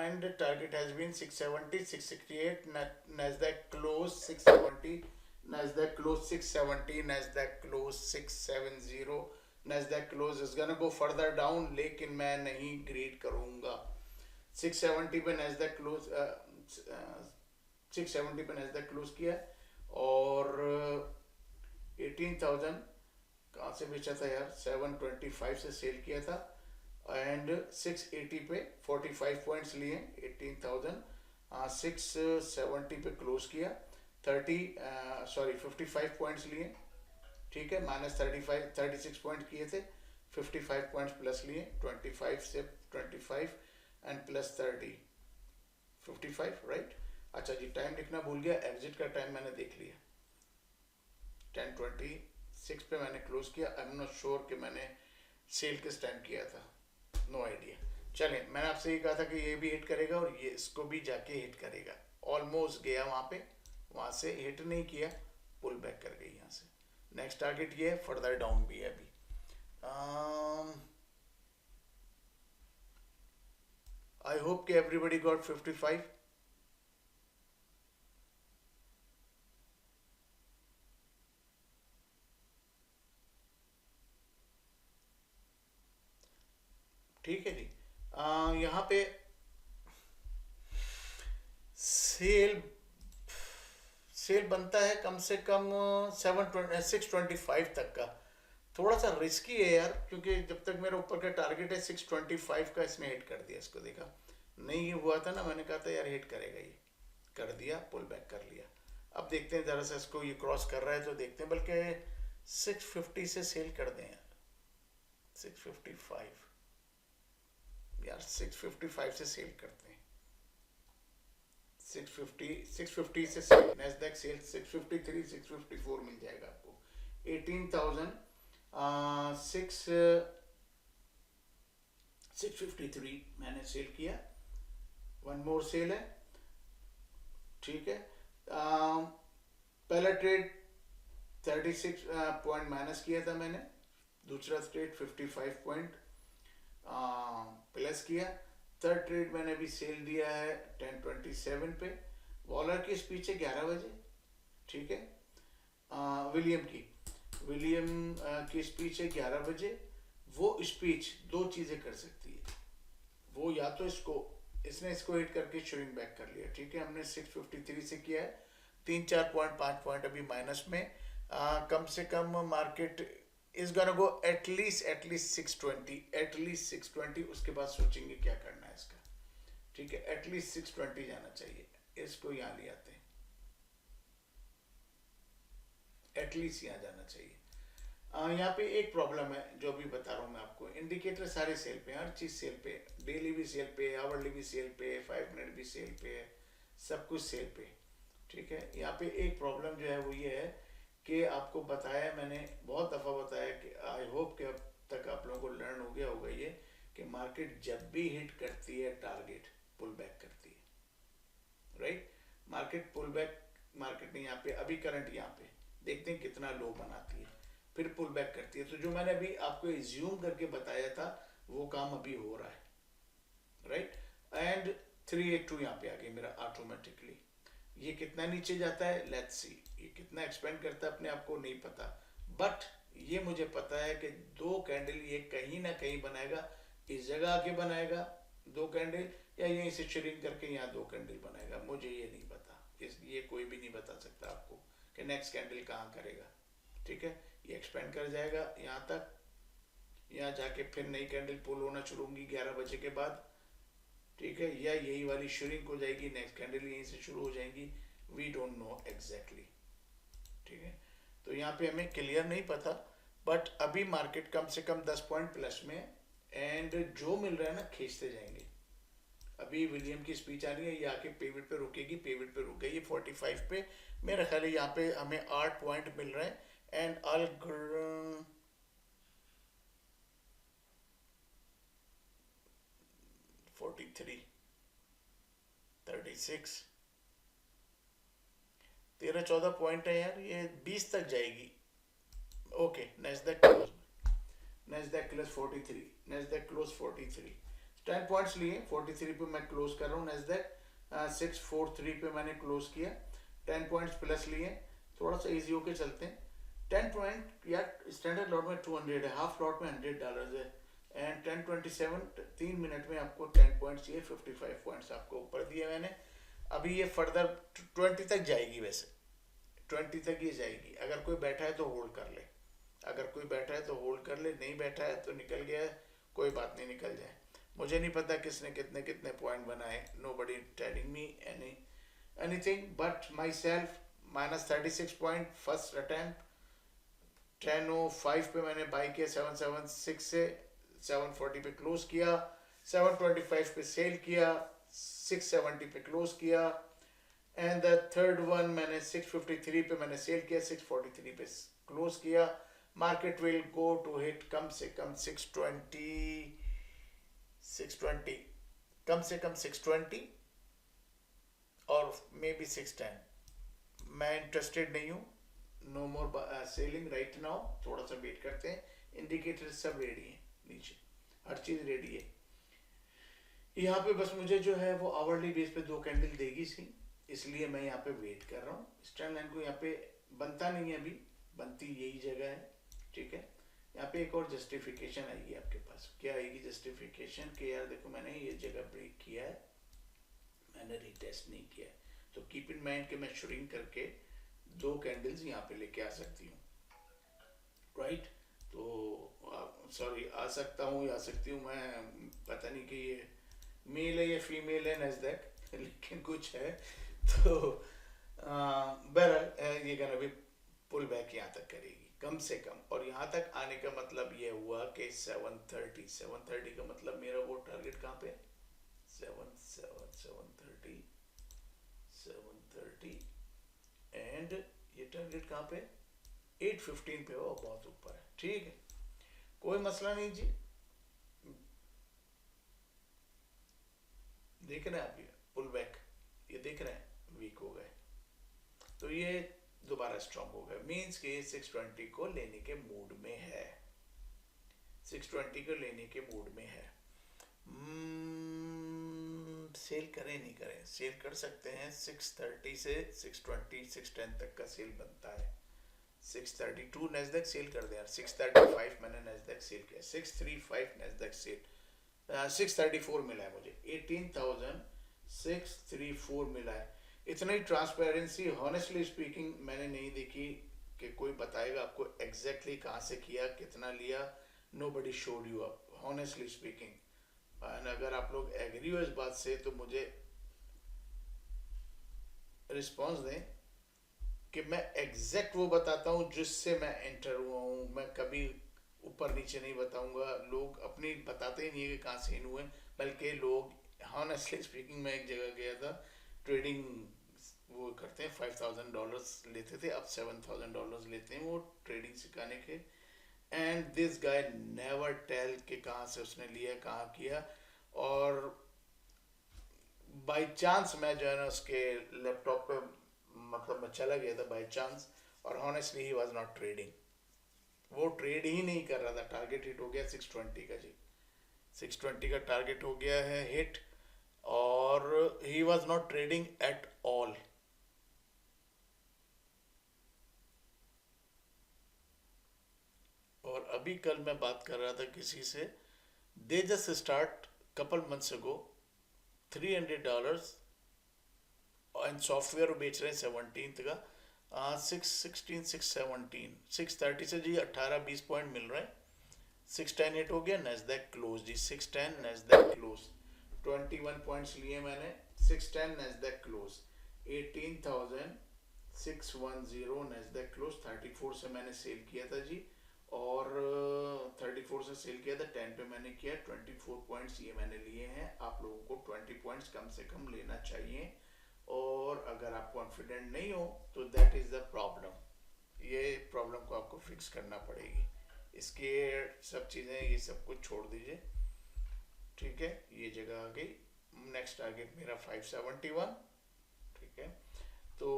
And target has been 670, 668, Nasdaq close 670, Nasdaq close 670, Nasdaq close 670, Nasdaq close is gonna go further down, लेकिन मैं नहीं ग्रीड करूंगा। 670 पे नैस्डैक क्लोज 670 पे नैस्डैक क्लोज किया, और 18,000 कहाँ से बेचा था यार, 725 से सेल किया था, एंड 680 पे 45 पॉइंट्स लिए, 18,000, 670 पे क्लोज किया, 55 पॉइंट्स लिए, ठीक है, -36 पॉइंट किए थे, 55 पॉइंट्स प्लस लिए, 25 से 25 एंड प्लस 30, 55 राइट। अच्छा जी, टाइम लिखना भूल गया, एग्जिट का टाइम मैंने देख लिया, 10:26 पे मैंने क्लोज किया। आई एम नॉट श्योर कि मैंने सेल किस टाइम किया था, नो आइडिया। चलें, मैंने आपसे ये कहा था कि ये भी हिट करेगा और ये इसको भी जाके हिट करेगा, ऑलमोस्ट गया वहाँ पे, वहाँ से हिट नहीं किया, पुल बैक कर गई यहाँ से। नेक्स्ट टारगेट ये है, फर्दर डाउन भी है अभी। आई होप कि एवरीबडी गॉट 55। ठीक है जी, यहाँ पे सेल बनता है कम से कम 625 तक का। थोड़ा सा रिस्की है यार, क्योंकि जब तक मेरा ऊपर का टारगेट है 625 का, इसने हिट कर दिया, इसको देखा नहीं हुआ था ना, मैंने कहा था यार हिट करेगा ये, कर दिया, पुल बैक कर लिया। अब देखते हैं, ज़रा सा इसको ये क्रॉस कर रहा है तो देखते हैं, बल्कि 650 से सेल कर दें यार, 655 यार, 655 से सेल करते हैं। 650 से सेल, नैस्डैक सेल 653 654 मिल जाएगा आपको। 653 मैंने सेल किया, वन मोर सेल है, ठीक है। पहला ट्रेड 36 पॉइंट माइनस किया था मैंने, दूसरा ट्रेड 55 पॉइंट प्लस किया, थर्ड ट्रेड मैंने अभी सेल दिया है 1027 पे। वॉलर की स्पीच है 11 बजे, ठीक है। विलियम की स्पीच है 11 बजे। वो स्पीच दो चीज़ें कर सकती है, वो या तो इसने इसको हिट करके श्रिंक बैक कर लिया, ठीक है, हमने 653 से किया है, 3-4 पॉइंट 5 पॉइंट अभी माइनस में। कम से कम market is gonna go at least 620, उसके बाद सोचेंगे क्या करना है इसका, ठीक है। एटलीस्ट 620 जाना चाहिए, इसको यहाँ ले आते हैं, एटलीस्ट यहाँ जाना चाहिए। यहाँ पे एक प्रॉब्लम है जो अभी बता रहा हूँ मैं आपको, इंडिकेटर सारे सेल पे, हर चीज़ सेल पे, डेली भी सेल पे, आवरली भी सेल पे, 5 मिनट भी सेल पे है, सब कुछ सेल पे, ठीक है। यहाँ पे एक प्रॉब्लम जो है वो ये है कि आपको बताया, मैंने बहुत दफ़ा बताया कि आई होप कि अब तक आप लोगों को लर्न हो गया होगा ये, कि मार्केट जब भी हिट करती है टारगेट, पुल बैक करती है, right. Market pull back, market ने यहाँ पे अभी करंट यहाँ पे देखते हैं कितना लो बनाती है, फिर पुल बैक करती है। तो जो मैंने अभी आपको एज्यूम करके बताया था वो काम अभी हो रहा है, राइट। एंड 382 यहाँ पे आ गई मेरा ऑटोमेटिकली। ये कितना नीचे जाता है, लेट्स सी, ये कितना एक्सपेंड करता है अपने आप को नहीं पता, बट ये मुझे पता है कि दो कैंडल ये कहीं ना कहीं बनाएगा, इस जगह आके बनाएगा दो कैंडल, या यहीं से श्रिंक करके यहाँ दो कैंडल बनाएगा, मुझे ये नहीं पता, ये कोई भी नहीं बता सकता आपको कि नेक्स्ट कैंडल कहाँ करेगा, ठीक है। ये एक्सपेंड कर जाएगा यहाँ तक, यहाँ जाके फिर नई कैंडल पुल होना शुरू होंगी 11 बजे के बाद, ठीक है, या यही वाली श्रिंक हो जाएगी, नेक्स्ट कैंडल यहीं से शुरू हो जाएंगी, वी डोंट नो एग्जैक्टली, ठीक है। तो यहाँ पे हमें क्लियर नहीं पता, बट अभी मार्केट कम से कम 10 पॉइंट प्लस में, एंड जो मिल रहा है ना खींचते जाएंगे। अभी विलियम की स्पीच आ रही है, ये आके पेविट पे रुकेगी, पेविट पे रुक गई 45 पे, मेरा ख्याल है यहाँ पे हमें 8 पॉइंट मिल रहे हैं, एंड ऑल 43 36 13-14 पॉइंट है यार, ये 20 तक जाएगी। Okay, Nasdaq close 43, Nasdaq close 43, 10 points लिए, 43 पे मैं क्लोज कर रहा हूँ। नेस्डैक 643 पे मैंने क्लोज किया, 10 पॉइंट्स प्लस लिए, थोड़ा सा इजी होके चलते हैं। 10 पॉइंट यार, स्टैंडर्ड लॉट में 200 है, हाफ लॉट में $100 है, एंड 1027 3 मिनट में आपको 10 पॉइंट्स चाहिए, 55 पॉइंट्स आपको ऊपर दिए मैंने। अभी ये फर्दर 20 तक जाएगी, वैसे 20 तक ही जाएगी, अगर कोई बैठा है तो होल्ड कर ले, अगर कोई बैठा है तो होल्ड कर ले, नहीं बैठा है तो निकल गया है, कोई बात नहीं, निकल जाए। मुझे नहीं पता किसने कितने कितने पॉइंट बनाए, nobody telling me anything but myself. -36 point first attempt, 10:05 पे मैंने बाई किया, 776 से 740 पे क्लोज किया, 725 पे सेल किया, 670 पे क्लोज किया, एंड द थर्ड वन मैंने 653 पे मैंने सेल किया, 643 पे क्लोज किया। Market will go to hit कम से कम 620, कम से कम 620 और मे बी 610। मैं इंटरेस्टेड नहीं हूँ, नो मोर सेलिंग राइट नाउ, थोड़ा सा वेट करते हैं। इंडिकेटर सब रेडी है, नीचे हर चीज़ रेडी है। यहाँ पे बस मुझे जो है वो आवरली बेस पे दो कैंडल देगी सी, इसलिए मैं यहाँ पे वेट कर रहा हूँ। स्टैंड लाइन को यहाँ पे बनता नहीं है, अभी बनती यही जगह है, ठीक है। यहाँ पे एक और जस्टिफिकेशन आएगी आपके पास, क्या आएगी जस्टिफिकेशन कि यार देखो मैंने ये जगह ब्रेक किया है, मैंने रीटेस्ट नहीं किया है, तो कीप इन माइंड कि मैं श्रिंक करके दो कैंडल्स यहाँ पे लेके आ सकती हूँ, राइट। तो सॉरी, आ सकता हूँ या आ सकती हूँ, मैं पता नहीं कि ये मेल है या फीमेल है नस्दक लेकिन कुछ है। तो बहरहाल ये गना भी पुल बैक यहाँ तक करेगी कम से कम। और यहाँ तक आने का मतलब ये हुआ कि 730 का मतलब मेरा वो टारगेट कहाँ पे है, 730 एंड ये टारगेट कहाँ पे, 815 पे हो, बहुत ऊपर है। ठीक है, कोई मसला नहीं जी। देख रहे हैं आप ये पुल बैक, ये देख रहे हैं वीक हो गए, तो ये दोबारा स्ट्रॉन्ग हो गए, मीन्स कि 620 को लेने के मूड में है, 620 को लेने के मूड में है। सेल करें नहीं करें, सेल कर सकते हैं। 630 से 620 610 तक का सेल बनता है। 632 नैस्डैक सेल कर दे यार, 635 मैंने नैस्डैक सेल किया, 635 नैस्डैक सेल, 634 मिला है मुझे, 18,634 मिला है। इतना ही ट्रांसपेरेंसी हॉनेस्टली स्पीकिंग मैंने नहीं देखी कि कोई बताएगा आपको एग्जैक्टली कहाँ से किया, कितना लिया। Nobody showed you up honestly speaking. And अगर आप लोग एग्री हो इस बात से तो मुझे रिस्पॉन्स दें कि मैं एग्जैक्ट वो बताता हूँ जिससे मैं एंटर हुआ हूँ। मैं कभी ऊपर नीचे नहीं बताऊंगा, लोग अपनी बताते ही नहीं है कि कहाँ से इन हुए, बल्कि लोग हॉनेस्टली स्पीकिंग मैं एक जगह गया था, ट्रेडिंग वो करते हैं, $5,000 लेते थे, अब $7,000 लेते हैं वो ट्रेडिंग सिखाने के। And this guy never tell कि कहाँ से उसने लिया, कहाँ किया। और बाई चांस मैं जो है ना उसके लैपटॉप पे मतलब मैं चला गया था बाई चांस, और honestly he was not trading, वो ट्रेड ही नहीं कर रहा था। टारगेट हिट हो गया 620 का जी, 620 का टारगेट हो गया है हिट, और he was not trading at all. और अभी कल मैं बात कर रहा था किसी से, they just start couple months ago $300 and software बेच रहे हैं 17th का 616 630 से जी 18-20 पॉइंट मिल रहा है। 610 हिट हो गया, नेस्डैक क्लोज जी, 610 नेस्डैक क्लोज, 21 पॉइंट्स लिए मैंने, 610 नेस्डैक क्लोज, 18,610 नेस्डैक क्लोज। 34 से मैंने सेल किया था जी, और 34 से सेल किया था, 10 पे मैंने किया, 24 पॉइंट्स ये मैंने लिए हैं। आप लोगों को 20 पॉइंट्स कम से कम लेना चाहिए, और अगर आप कॉन्फिडेंट नहीं हो तो दैट इज़ द प्रॉब्लम, ये प्रॉब्लम को आपको फिक्स करना पड़ेगी। इसके सब चीज़ें ये सब कुछ छोड़ दीजिए, ठीक है। ये जगह आ गई, नेक्स्ट टारगेट मेरा 571, ठीक है। तो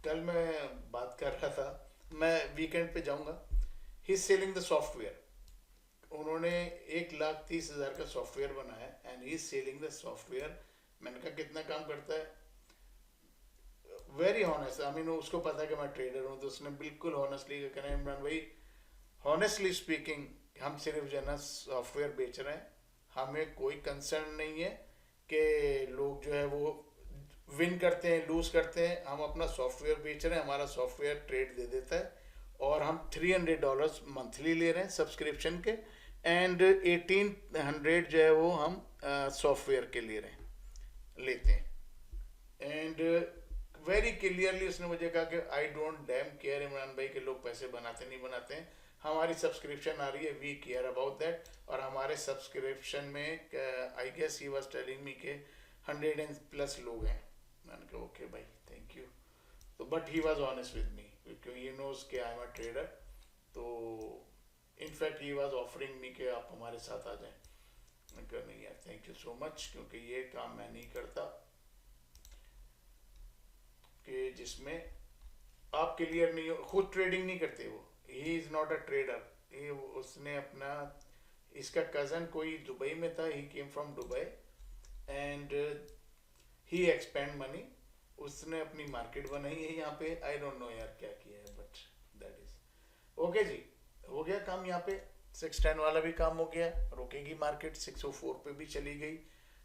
कल मैं बात कर रहा था, मैं वीकेंड पे जाऊंगा, ही सेलिंग द सॉफ्टवेयर, उन्होंने 1,30,000 का सॉफ्टवेयर बनाया and he selling the software. मैंने कहा कितना काम करता है, वेरी हॉनेस्ट, आई मीन उसको पता है कि मैं ट्रेडर हूँ, तो उसने बिल्कुल हॉनेस्टली कहना है इमरान भाई, हॉनेस्टली स्पीकिंग हम सिर्फ जो है ना सॉफ्टवेयर बेच रहे हैं, हमें कोई कंसर्न नहीं है कि लोग जो है वो विन करते हैं लूज करते हैं, हम अपना सॉफ्टवेयर बेच रहे हैं, हमारा सॉफ्टवेयर ट्रेड दे देता है, और हम $300 मंथली ले रहे हैं सब्सक्रिप्शन के, एंड 1800 जो है वो हम सॉफ्टवेयर के ले रहे हैं, लेते हैं। एंड वेरी क्लियरली उसने मुझे कहा कि I don't dam care Imran भाई के लोग पैसे बनाते नहीं बनाते हैं, हमारी सब्सक्रिप्शन आ रही है, वी केयर अबाउट दैट। और हमारे सब्सक्रिप्शन में I guess he was telling me के 100+ लोग हैं। मैंने कहा ओके भाई, थैंक यू। तो but he was honest with me, क्योंकि ही नोज के आई एम अ ट्रेडर, तो in fact he was offering me कि आप हमारे साथ आ जाएं। मैं कहा नहीं यार, थैंक यू सो मच, क्योंकि ये काम मैं नहीं करता कि जिसमें आप क्लियर नहीं हो, खुद ट्रेडिंग नहीं करते वो, he is not a trader. ये उसने अपना, इसका कज़न कोई दुबई में था, he came from Dubai and he expend money, उसने अपनी मार्केट बनाई है यहाँ पे, आई डोंट नो यार क्या किया है, बट दैट इज ओके जी। हो गया काम यहाँ पे, 610 वाला भी काम हो गया, रुकेगी मार्केट, 604 पे भी चली गई,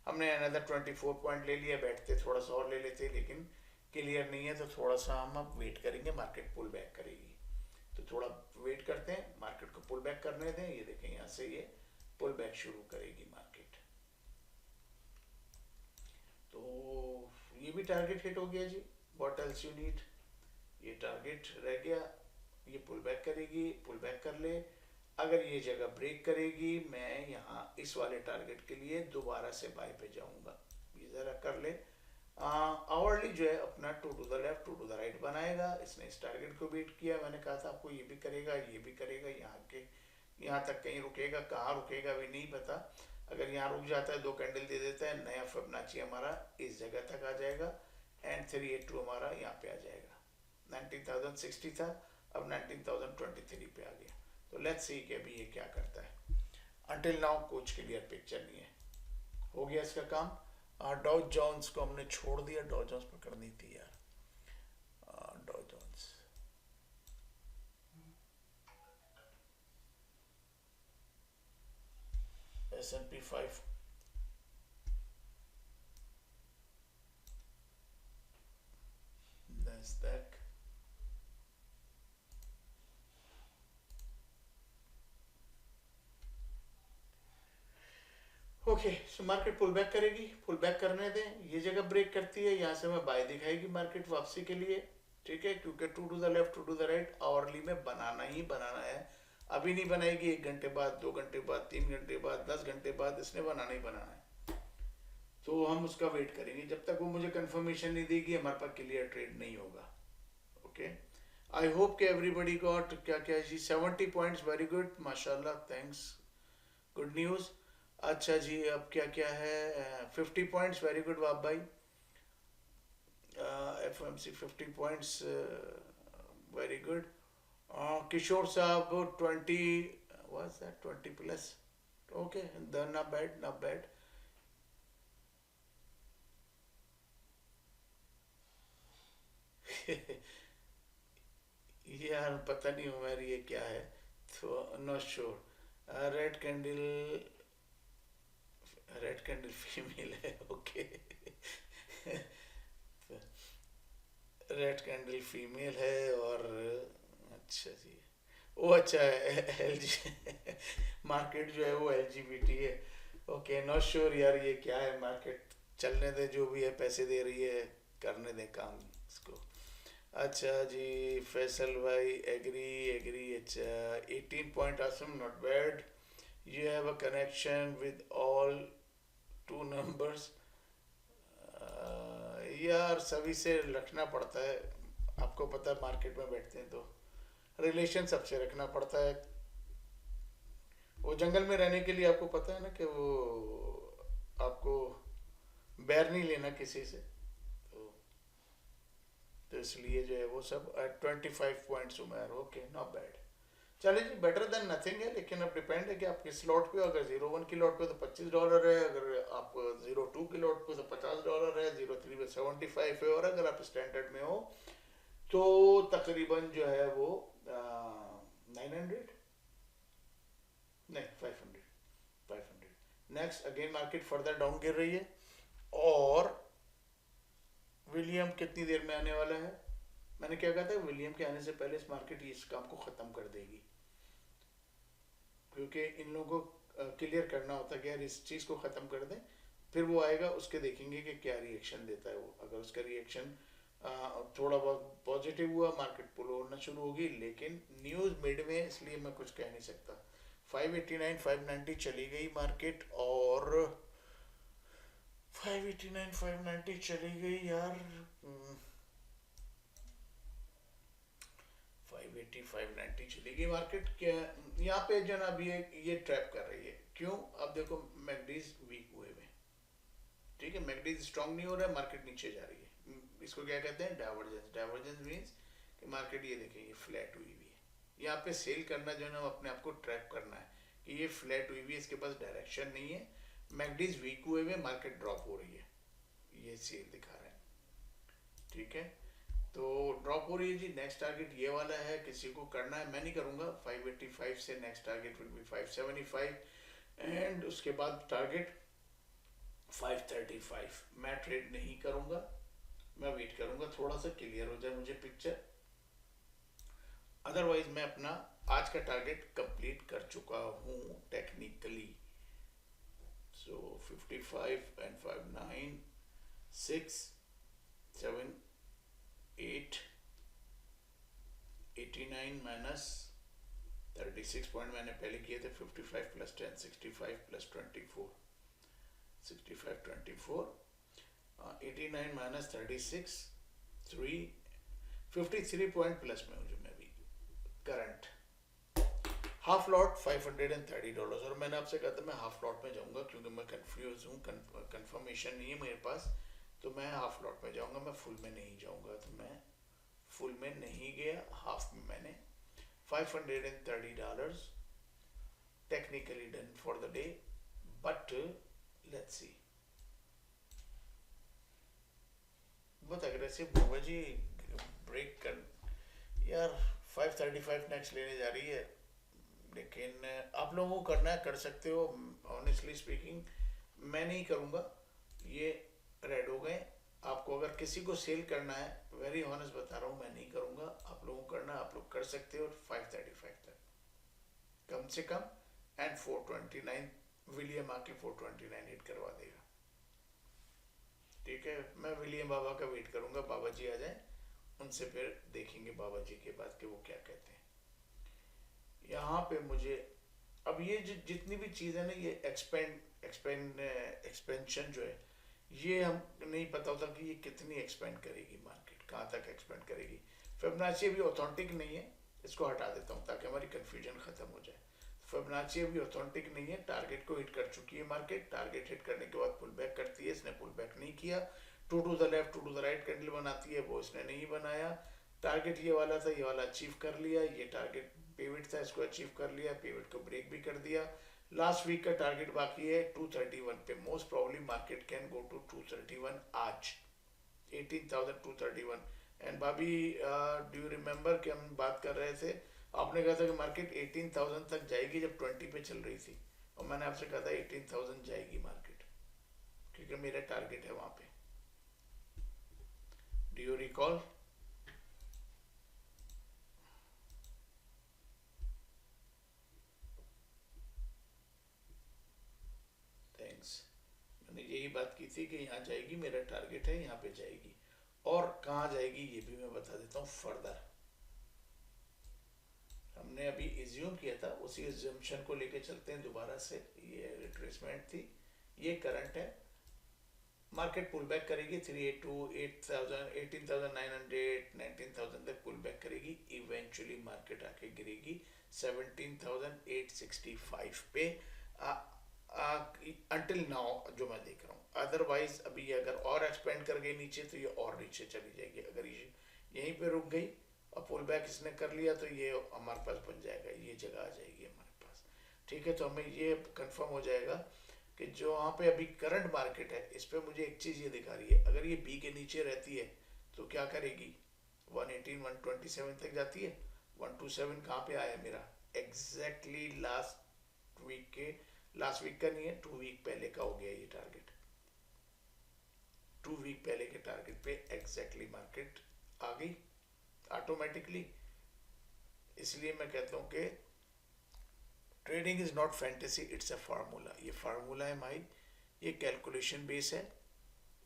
हमने अनदर 24 पॉइंट ले लिया, बैठते थोड़ा सा और ले लेते, लेकिन क्लियर नहीं है तो थोड़ा सा हम अब वेट करेंगे, मार्केट पुल बैक करेगी तो थोड़ा वेट करते हैं, मार्केट को पुल बैक करने दें। ये देखें यहाँ से ये पुल बैक शुरू करेगी मार्केट, भी टारगेट हिट हो गया जी, व्हाट एल्स यू नीड। ये टारगेट रह गया, ये पुल बैक करेगी, पुल बैक कर ले। अगर ये जगह ब्रेक करेगी, मैं यहाँ इस वाले टारगेट के लिए दोबारा से बाय पे जाऊंगा। ये ज़रा कर ले। आवरली जो है अपना two to the left two to the right बनाएगा। इसने इस टारगेट को बीट किया, मैंने कहा था आपको ये भी करेगा, ये भी करेगा। यहाँ तक कहीं रुकेगा, कहाँ रुकेगा भी नहीं पता। अगर यहाँ रुक जाता है, 2 कैंडल दे देता है, नया फिबोनाची हमारा इस जगह तक आ जाएगा एंड 382 हमारा यहाँ पे आ जाएगा। 19,060 था, अब 19,023 पे आ गया। तो लेट्स सी कि अभी ये क्या करता है। अंटिल नाउ कुछ क्लियर पिक्चर नहीं है। हो गया इसका काम। डॉ जोन्स को हमने छोड़ दिया, डॉ जोन्स पकड़नी थी यार। Dow Jones S&P 5 Nasdaq okay. So market pull back करेगी, पुल बैक करने दें। ये जगह ब्रेक करती है, यहाँ से मैं बाय दिखाएगी मार्केट वापसी के लिए, ठीक है, क्योंकि two to the left two to the right hourly में बनाना ही बनाना है। अभी नहीं बनाएगी, 1 घंटे बाद, 2 घंटे बाद, 3 घंटे बाद, 10 घंटे बाद, इसने बनाना ही बनाना है। तो हम उसका वेट करेंगे, जब तक वो मुझे कंफर्मेशन नहीं देगी हमारे पास क्लियर ट्रेड नहीं होगा। ओके, आई होप कि एवरीबडी गॉट क्या क्या जी 70 पॉइंट्स, वेरी गुड, माशाल्लाह, थैंक्स, गुड न्यूज़। अच्छा जी, अब क्या क्या है, 50 पॉइंट्स, वेरी गुड वाब भाई। FMC 50 points, very good. Kishore साहब 20, what's that, 20 plus, okay, not bad, not bad. यार पता नहीं उमर ये क्या है, तो not sure. Red candle, red candle female है, ओके। रेड कैंडल फीमेल है और अच्छा जी, वो अच्छा है एल जी। मार्केट जो है वो LGBT है, ओके, नॉट श्योर यार ये क्या है मार्केट। चलने दे, जो भी है पैसे दे रही है, करने दे काम इसको। अच्छा जी, फैसल भाई एग्री एग्री, अच्छा 18 point Asim, not bad. You have a connection with all 2 numbers. यार सभी से रखना पड़ता है, आपको पता है मार्केट में बैठते हैं तो रिलेशन सबसे रखना पड़ता है। वो जंगल में रहने के लिए आपको पता है ना कि वो आपको बैर नहीं लेना किसी से, तो, तो इसलिए जो है वो सब 25 points Umer, okay, not bad. चलिए जी, बेटर देन नथिंग है, लेकिन अब डिपेंड है कि आप किस लॉट पे हो। अगर 01 की लॉट पे तो $25 है, अगर आप 02 की लॉट पे तो $50 है, 03 पे 75 है, और अगर आप स्टैंडर्ड में हो तो तकरीबन जो है वो 900, नहीं 500, 500। Next again market further down गिर रही है, और विलियम कितनी देर में आने वाला है। मैंने क्या कहा था, विलियम के आने से पहले इस मार्केट इस काम को ख़त्म कर देगी, क्योंकि इन लोगों को क्लियर करना होता है कि यार इस चीज़ को ख़त्म कर दें, फिर वो आएगा, उसके देखेंगे कि क्या रिएक्शन देता है वो। अगर उसका रिएक्शन थोड़ा बहुत पॉजिटिव हुआ, मार्केट पुल होना शुरू होगी, लेकिन न्यूज़ मिड में, इसलिए मैं कुछ कह नहीं सकता। 589 590 चली गई मार्केट, और 589 590 चली गई यार। 580 590 चली गई मार्केट। क्या यहाँ पे जो ना अभी ये ट्रैप कर रही है, क्यों? अब देखो मैगडीज वीक हुए हुए, ठीक है, मैगडीज स्ट्रांग नहीं हो रहा है, मार्केट नीचे जा रही है। इसको क्या कहते हैं, डाइवर्जेंस। डाइवर्जेंस मीन्स कि मार्केट ये देखें ये फ्लैट हुई हुई है। यहाँ पे सेल करना जो है ना, अपने आप को ट्रैप करना है कि ये फ्लैट हुई हुई है, इसके पास डायरेक्शन नहीं है, मैगडीज वीक हुए हुए, मार्केट ड्रॉप हो रही है, ये सेल दिखा रहा है, ठीक है। तो ड्रॉप हो रही है जी। नेक्स्ट टारगेट ये वाला है, किसी को करना है, मैं नहीं करूँगा। 585 से next target will be 575, and उसके बाद टारगेट 535। मैं ट्रेड नहीं करूँगा, मैं वेट करूँगा थोड़ा सा क्लियर हो जाए मुझे पिक्चर। अदरवाइज मैं अपना आज का टारगेट कंप्लीट कर चुका हूँ technically. So 55 and 5 9 6 7 8 89 minus 36 point मैंने पहले किए थे, 55 plus 10 65 plus 24 65 24 89 minus 36 3 53 point plus में हूँ जो मैं भी करंट हाफ लॉट $530। और मैंने आपसे कहा था मैं हाफ लॉट में जाऊंगा क्योंकि मैं कंफ्यूज हूँ, कंफर्मेशन नहीं है मेरे पास, तो मैं हाफ लॉट में जाऊंगा, मैं फुल में नहीं जाऊंगा। तो मैं फुल में नहीं गया, हाफ में मैंने $530 technically done for the day. But let's see, बहुत अग्रेसिव बाबा जी ब्रेक कर यार। 535 नेक्स्ट लेने जा रही है, लेकिन आप लोगों को करना है, कर सकते हो। ऑनेस्टली स्पीकिंग मैं नहीं करूँगा, ये रेड हो गए। आपको अगर किसी को सेल करना है, वेरी ऑनेस्ट बता रहा हूँ, मैं नहीं करूँगा। आप लोगों को करना है, आप लोग कर सकते हो 535 तक कम से कम। एंड 429 विलियम आके 429 हिट करवा देगा। ठीक है, मैं विलियम बाबा का वेट करूँगा, बाबा जी आ जाए, उनसे फिर देखेंगे बाबा जी के बाद कि वो क्या कहते हैं। यहाँ पे मुझे अब ये जितनी भी चीज़ है ना, ये एक्सपेंशन जो है, ये हम नहीं पता होता कि ये कितनी एक्सपेंड करेगी, मार्केट कहाँ तक एक्सपेंड करेगी। फिबोनाची अभी ऑथेंटिक नहीं है, इसको हटा देता हूँ ताकि हमारी कन्फ्यूजन ख़त्म हो जाए। फिबोनाची अभी ऑथेंटिक नहीं है, टारगेट को हिट कर चुकी है मार्केट। टारगेट हिट करने के बाद पुल बैक करती है, इसने पुल बैक नहीं किया। Two to the left, two to the right candle बनाती है, वो इसने नहीं बनाया। टारगेट ये वाला था, ये वाला अचीव कर लिया। ये टारगेट पिवट था, इसको अचीव कर लिया, पिवट को ब्रेक भी कर दिया। लास्ट वीक का टारगेट बाकी है 231 पे। Most probably market can go to 231 आज, 18,231। एंड भाभी डू यू रिमेम्बर कि हम बात कर रहे थे, आपने कहा था कि मार्केट 18,000 तक जाएगी जब 20 पे चल रही थी, और मैंने आपसे कहा था 18,000 जाएगी मार्केट, क्योंकि मेरा टारगेट है वहां पे। Do you recall? थैंक्स। मैंने यही बात की थी कि यहाँ जाएगी, मेरा टारगेट है यहाँ पे जाएगी। और कहाँ जाएगी ये भी मैं बता देता हूँ फर्दर। हमने अभी एज्यूम किया था, उसी एज्यूम्पशन को लेके चलते हैं दोबारा से। ये रिट्रेसमेंट थी, ये करंट है। मार्केट पुल बैक करेगी 382 8000 18,900 19,000 तक पुल बैक करेगी। इवेंचुअली मार्केट आके गिरेगी 17,865 पे अंटिल नाउ जो मैं देख रहा हूँ। अदरवाइज अभी ये अगर और एक्सपेंड कर गई नीचे तो ये और नीचे चली जाएगी। अगर ये यहीं पे रुक गई और पुल बैक इसने कर लिया तो ये हमारे पास बन जाएगा, ये जगह आ जाएगी हमारे पास। ठीक है, तो हमें ये कंफर्म हो जाएगा कि जो वहाँ पे अभी करंट मार्केट है, इस पे मुझे एक चीज़ ये दिखा रही है, अगर ये बी के नीचे रहती है तो क्या करेगी, 118 127 तक जाती है। 127 कहाँ पे आया मेरा, एग्जैक्टली लास्ट वीक का नहीं है, 2 वीक पहले का हो गया ये टारगेट। 2 वीक पहले के टारगेट पे एग्जैक्टली मार्केट आ गई ऑटोमेटिकली। इसलिए मैं कहता हूँ कि trading is not fantasy, it's a formula. ये फार्मूला है भाई, ये कैलकुलेशन बेस है,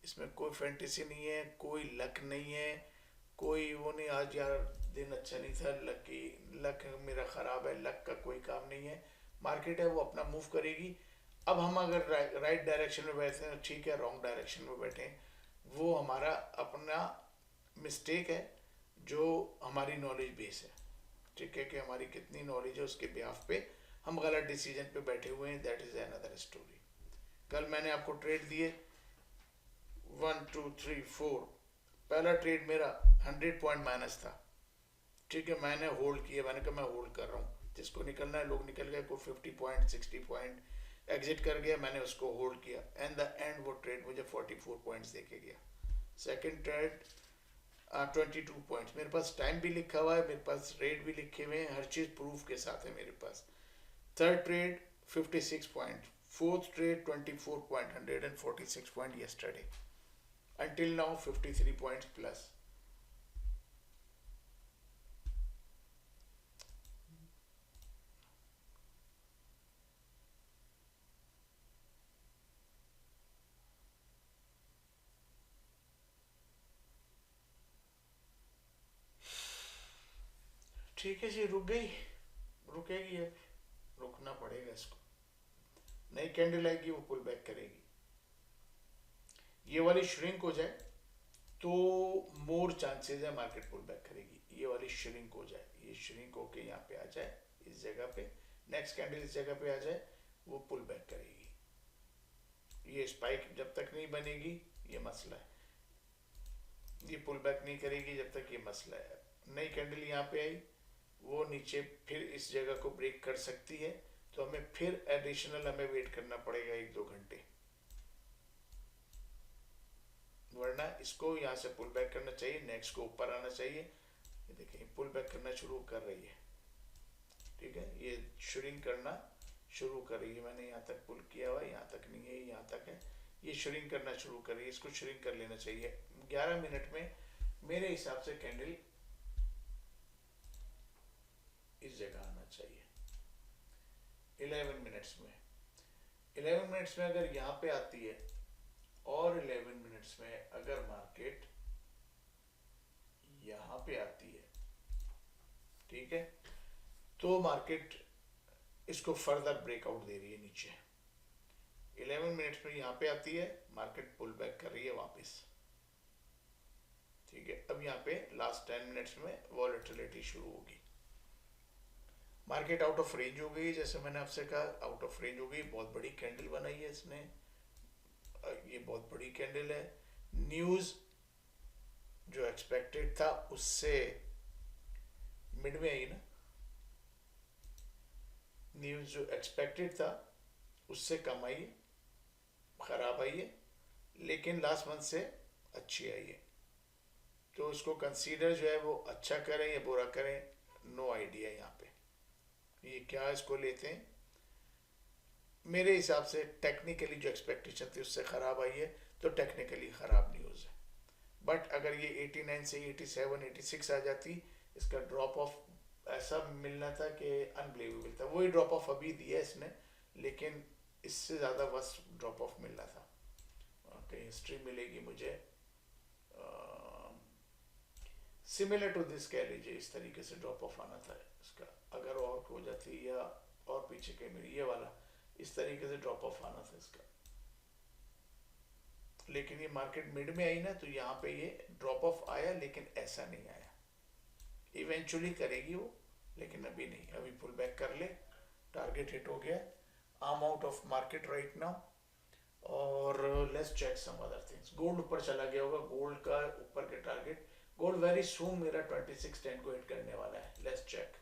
इसमें कोई फैंटेसी नहीं है, कोई लक नहीं है, कोई वो नहीं आज यार दिन अच्छा नहीं था, लक मेरा ख़राब है, लक का कोई काम नहीं है। मार्केट है वो अपना मूव करेगी। अब हम अगर राइट डायरेक्शन में बैठे हैं ठीक है, रॉन्ग डायरेक्शन में बैठे वो हमारा अपना मिस्टेक है, जो हमारी नॉलेज बेस है। ठीक है, कि हमारी कितनी नॉलेज है उसके बिहाफ पे हम गलत डिसीजन पे बैठे हुए हैं, दैट इज अनदर स्टोरी। कल मैंने आपको ट्रेड दिए 1 2 3 4। पहला ट्रेड मेरा 100 पॉइंट माइनस था। ठीक है, मैंने होल्ड किया, मैंने कहा मैं होल्ड कर रहा हूँ, जिसको निकलना है लोग निकल गए, कोई 50 पॉइंट 60 पॉइंट एग्जिट कर गया, मैंने उसको होल्ड किया। एंड द एंड वो ट्रेड मुझे 44 पॉइंट्स देके गया। सेकंड ट्रेड 22 पॉइंट्स, मेरे पास टाइम भी लिखा हुआ है, मेरे पास रेट भी लिखे हुए हैं, हर चीज़ प्रूफ के साथ है मेरे पास। Third trade 56 point, fourth trade 24 point, 146 point yesterday, until now 53 points plus। ठीक है जी, रुक गई, रुकेगी अब, रुकना पड़ेगा इसको। नई कैंडल आएगी वो पुल बैक करेगी, ये वाली श्रिंक हो जाए तो मोर चांसेस है मार्केट पुल बैक करेगी। ये वाली श्रिंक हो जाए, ये श्रिंक होके यहाँ पे आ जाए इस जगह पे, नेक्स्ट कैंडल इस जगह पे आ जाए, वो पुल बैक करेगी। ये स्पाइक जब तक नहीं बनेगी ये मसला है, ये पुल बैक नहीं करेगी जब तक, ये मसला है। नई कैंडल यहाँ पे आई, वो नीचे फिर इस जगह को ब्रेक कर सकती है, तो हमें फिर एडिशनल हमें वेट करना पड़ेगा 1-2 घंटे, वरना इसको यहाँ से पुल बैक करना चाहिए, नेक्स्ट को ऊपर आना चाहिए। ये देखिए पुल बैक करना शुरू कर रही है, ठीक है, ये श्रिंक करना शुरू कर रही है। मैंने यहाँ तक पुल किया हुआ, यहाँ तक नहीं है, यहाँ तक है, ये श्रिंक करना शुरू कर रही है, इसको श्रिंक कर लेना चाहिए। 11 मिनट में मेरे हिसाब से कैंडल इस जगह आना चाहिए। 11 मिनट्स में, 11 मिनट्स में अगर यहाँ पे आती है और 11 मिनट्स में अगर मार्केट यहाँ पे आती है, ठीक है, तो मार्केट इसको फर्दर ब्रेकआउट दे रही है नीचे। 11 मिनट्स में यहाँ पे आती है, मार्केट पुल बैक कर रही है वापस, ठीक है। अब यहाँ पे लास्ट 10 मिनट्स में वॉलेटिलिटी शुरू होगी, मार्केट आउट ऑफ रेंज हो गई, जैसे मैंने आपसे कहा आउट ऑफ रेंज हो गई। बहुत बड़ी कैंडल बनाई है इसने, ये बहुत बड़ी कैंडल है। न्यूज़ जो एक्सपेक्टेड था उससे मिड में आई ना, न्यूज़ जो एक्सपेक्टेड था उससे कम आई है, खराब आई है, लेकिन लास्ट मंथ से अच्छी आई है। तो इसको कंसीडर जो है वो अच्छा करें या बुरा करें, नो आइडिया यहाँ पे, ये क्या इसको लेते हैं। मेरे हिसाब से टेक्निकली जो एक्सपेक्टेशन थी उससे ख़राब आई है, तो टेक्निकली ख़राब न्यूज़ है। बट अगर ये 89 से 87, 86 आ जाती, इसका ड्रॉप ऑफ ऐसा मिलना था कि अनबिलीवेबल था। वही ड्रॉप ऑफ अभी दिया इसने, लेकिन इससे ज़्यादा वर्स्ट ड्रॉप ऑफ मिलना था। कहीं हिस्ट्री मिलेगी मुझे सिमिलर टू दिस, कह लीजिए इस तरीके से ड्रॉप ऑफ आना था इसका, अगर और हो जाती या और पीछे कहीं मेरी ये वाला इस तरीके से ड्रॉप ऑफ आना था इसका। लेकिन ये मार्केट मिड में आई ना, तो यहाँ पे ये ड्रॉप ऑफ आया, लेकिन ऐसा नहीं आया। इवेंचुअली करेगी वो, लेकिन अभी नहीं, अभी पुल बैक कर ले, टारगेट हिट हो गया, I am out of market right now. और let's check some other things. Gold ऊपर चला गया होगा, गोल्ड का ऊपर के टारगेट, गोल्ड वेरी सून मेरा 2610 को हिट करने वाला है। लेट्स चेक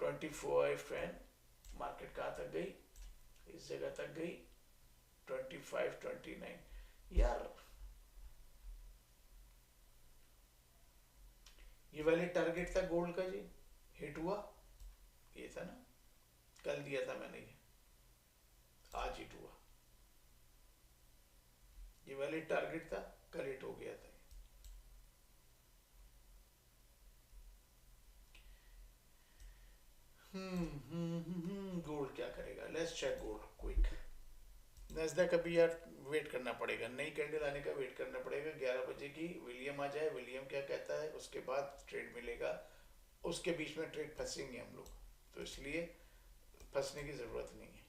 24 मार्केट कहाँ तक गई, इस जगह तक गई 2529। यार ये वाले टारगेट था गोल्ड का जी, हिट हुआ, ये था ना, कल दिया था मैंने, ये आज हिट हुआ। ये वाले टारगेट था, कल हिट हो गया था। गोल्ड क्या करेगा, लेट्स चेक गोल्ड क्विक। नस्डैक अभी यार वेट करना पड़ेगा, नई कैंडल आने का वेट करना पड़ेगा। 11 बजे की विलियम आ जाए, विलियम क्या कहता है, उसके बाद ट्रेड मिलेगा। उसके बीच में ट्रेड फंसेंगे हम लोग, तो इसलिए फंसने की ज़रूरत नहीं है।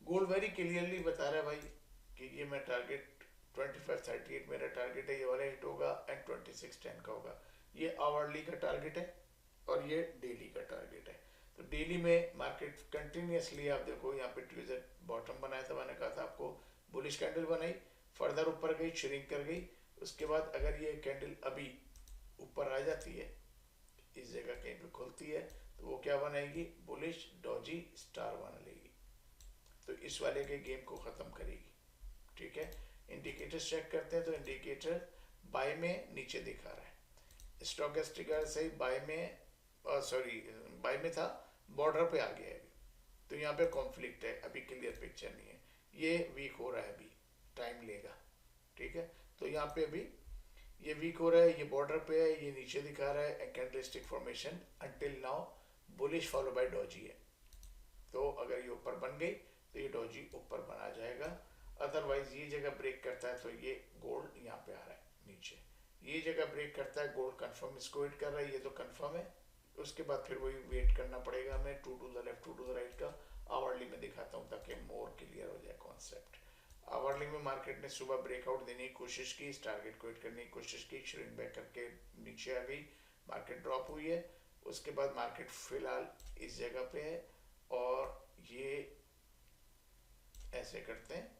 गोल्ड वेरी क्लियरली बता रहा है भाई कि ये मैं टारगेट 2538 मेरा टारगेट है, ये वाला हिट होगा, एंड 2610 का होगा। ये आवरली का टारगेट है और ये डेली का टारगेट है। तो डेली में मार्केट कंटिन्यूसली, आप देखो यहाँ पे ट्यूजडे बॉटम बनाया था, मैंने कहा था आपको, बुलिश कैंडल बनाई, फर्दर ऊपर गई, श्रिंक कर गई। उसके बाद अगर ये कैंडल अभी ऊपर आ जाती है, इस जगह कहीं पे खुलती है, तो वो क्या बनाएगी, बुलिश डॉजी स्टार बना लेगी, तो इस वाले के गेम को ख़त्म करेगी। ठीक है, इंडिकेटर्स चेक करते हैं, तो इंडिकेटर बाय में नीचे दिखा रहा है, स्टोकेस्टिक से बाय में, सॉरी बाय में था, बॉर्डर पे आ गया है अभी, तो यहाँ पे कॉन्फ्लिक्ट है, अभी क्लियर पिक्चर नहीं है, ये वीक हो रहा है, अभी टाइम लेगा। ठीक है, तो यहाँ पे अभी ये वीक हो रहा है, ये बॉर्डर पे है, ये नीचे दिखा रहा है candlestick formation, until now bullish follow by Doge है। तो अगर ये ऊपर बन गई तो ये डॉजी ऊपर बना जाएगा। अदरवाइज ये जगह ब्रेक करता है तो ये गोल्ड यहाँ पे आ रहा है नीचे, ये जगह ब्रेक करता है गोल्ड कंफर्म इसको हिट कर रहा है, ये तो कंफर्म है। उसके बाद फिर वही वेट करना पड़ेगा हमें, two to the left two to the right का। आवरली में दिखाता हूँ ताकि मोर क्लियर हो जाए कॉन्सेप्ट। आवरली में मार्केट ने सुबह ब्रेकआउट देने की कोशिश की, इस टारगेट को हिट करने की कोशिश की, श्रिंक बैक करके नीचे आ गई, मार्केट ड्रॉप हुई है। उसके बाद मार्केट फिलहाल इस जगह पे है और ये ऐसे करते हैं।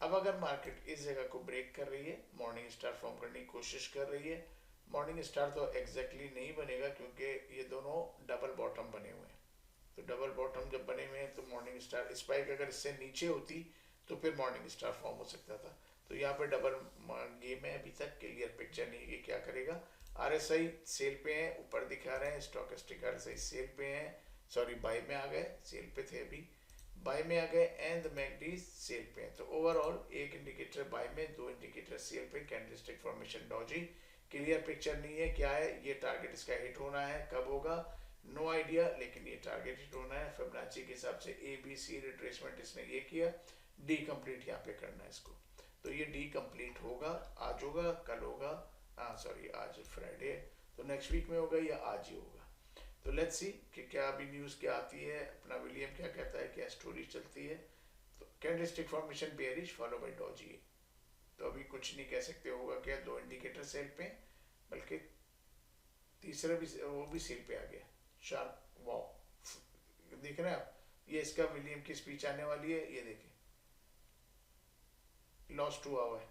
अब अगर मार्केट इस जगह को ब्रेक कर रही है, मॉर्निंग स्टार फॉर्म करने की कोशिश कर रही है, मॉर्निंग स्टार तो एग्जैक्टली नहीं बनेगा क्योंकि ये दोनों डबल बॉटम बने हुए हैं। तो डबल बॉटम जब बने हुए हैं तो मॉर्निंग स्टार स्पाइक अगर इससे नीचे होती तो फिर मॉर्निंग स्टार फॉर्म हो सकता था। तो यहाँ पे डबल गेम है, अभी तक क्लियर पिक्चर नहीं है क्या करेगा। आरएसआई सेल पे हैं, ऊपर दिखा रहे हैं, स्टॉकेस्टिक आरएसआई सेल पे हैं, सॉरी बाय में आ गए, सेल पे थे अभी, बाय में आ गए, एंड मैकडी सेल पे हैं। तो ओवरऑल एक इंडिकेटर बाय में, दो इंडिकेटर सेल पे, candlestick formation Doge, clear picture नहीं है क्या है। ये टारगेट इसका हिट होना है, कब होगा नो आइडिया, लेकिन ये टारगेट हिट होना है। फिबोनाची के हिसाब से ए बी सी रिट्रेसमेंट इसने ये किया, डी कंप्लीट यहाँ पे करना है इसको। तो ये डी कंप्लीट होगा, आज होगा, कल होगा, हाँ सॉरी आज फ्राइडे, तो नेक्स्ट वीक में होगा या आज ही होगा। तो लेट्स सी कि क्या अभी न्यूज़ क्या आती है, अपना विलियम क्या कहता है, क्या स्टोरी चलती है। तो candlestick formation bearish follow by Doge, तो अभी कुछ नहीं कह सकते होगा क्या, दो इंडिकेटर सेल पे, बल्कि तीसरा भी वो भी सेल पे आ गया, शार्प वाओ, देख रहे हैं आप, ये इसका विलियम की स्पीच आने वाली है, ये देखें लॉस्ट हुआ हुआ है,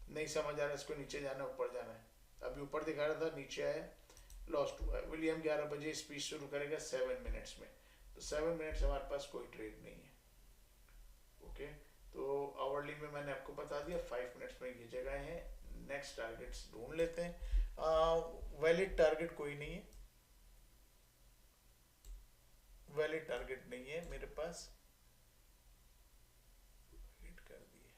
नहीं समझ आ रहा इसको नीचे जाना ऊपर जाना है, अभी ऊपर दिखा रहा था नीचे आया, लॉस्ट हुआ है। विलियम 11 बजे स्पीच शुरू करेगा 7 मिनट्स में, तो 7 मिनट्स हमारे पास कोई ट्रेड नहीं है। ओके, तो आवरली में मैंने आपको बता दिया, 5 मिनट्स में ये जगह है। नेक्स्ट टारगेट्स ढूंढ लेते हैं। वैलिड टारगेट कोई नहीं है, वैलिड टारगेट नहीं है मेरे पास, हिट कर दिए।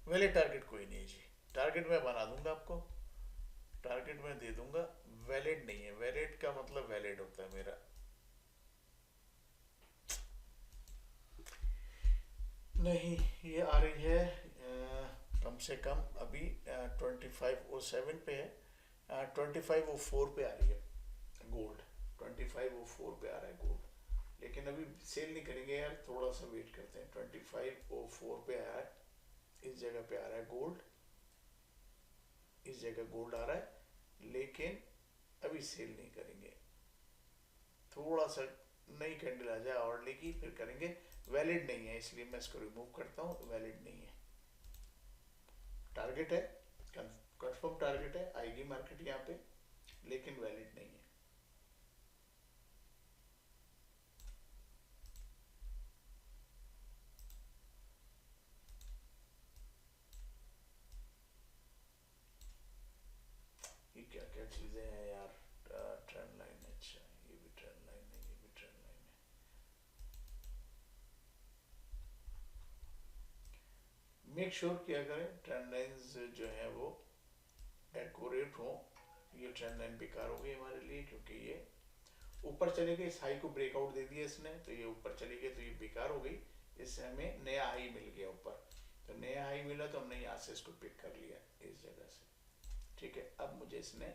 वैलिड टारगेट कोई नहीं है जी, टारगेट मैं बना दूंगा आपको, टारगेट मैं दे दूंगा, वैलिड नहीं है। वैलिड का मतलब वैलिड होता है मेरा, नहीं ये आ रही है कम से कम अभी 2507 पे है, 2504 पे आ रही है गोल्ड, 2504 पे आ रहा है गोल्ड, लेकिन अभी सेल नहीं करेंगे यार, थोड़ा सा वेट करते हैं। 2504 पे आया है, इस जगह पे आ रहा है गोल्ड, इस जगह गोल्ड आ रहा है, लेकिन अभी सेल नहीं करेंगे, थोड़ा सा नई कैंडल आ जाए और लेगी फिर करेंगे। वैलिड नहीं है इसलिए मैं इसको रिमूव करता हूँ, वैलिड नहीं है। टारगेट है, कंफर्म टारगेट है, आएगी मार्केट यहाँ पे, लेकिन वैलिड नहीं है। ये क्या क्या चीजें हैं यार, ट्रेंड लाइन, अच्छा ये भी ट्रेंड लाइन है, ये भी ट्रेंड लाइन है। मेक श्योर किया करें ट्रेंड लाइंस जो है वो एक्यूरेट हो। ये ट्रेंड लाइन बेकार हो गई हमारे लिए क्योंकि ये ऊपर चले गए, इस हाई को ब्रेकआउट दे दिया इसने, तो ये ऊपर चली गई, तो ये बेकार हो गई, इससे हमें नया हाई मिल गया ऊपर, तो नया हाई मिला तो हमने यहाँ से इसको पिक कर लिया इस जगह से, ठीक है। अब मुझे इसने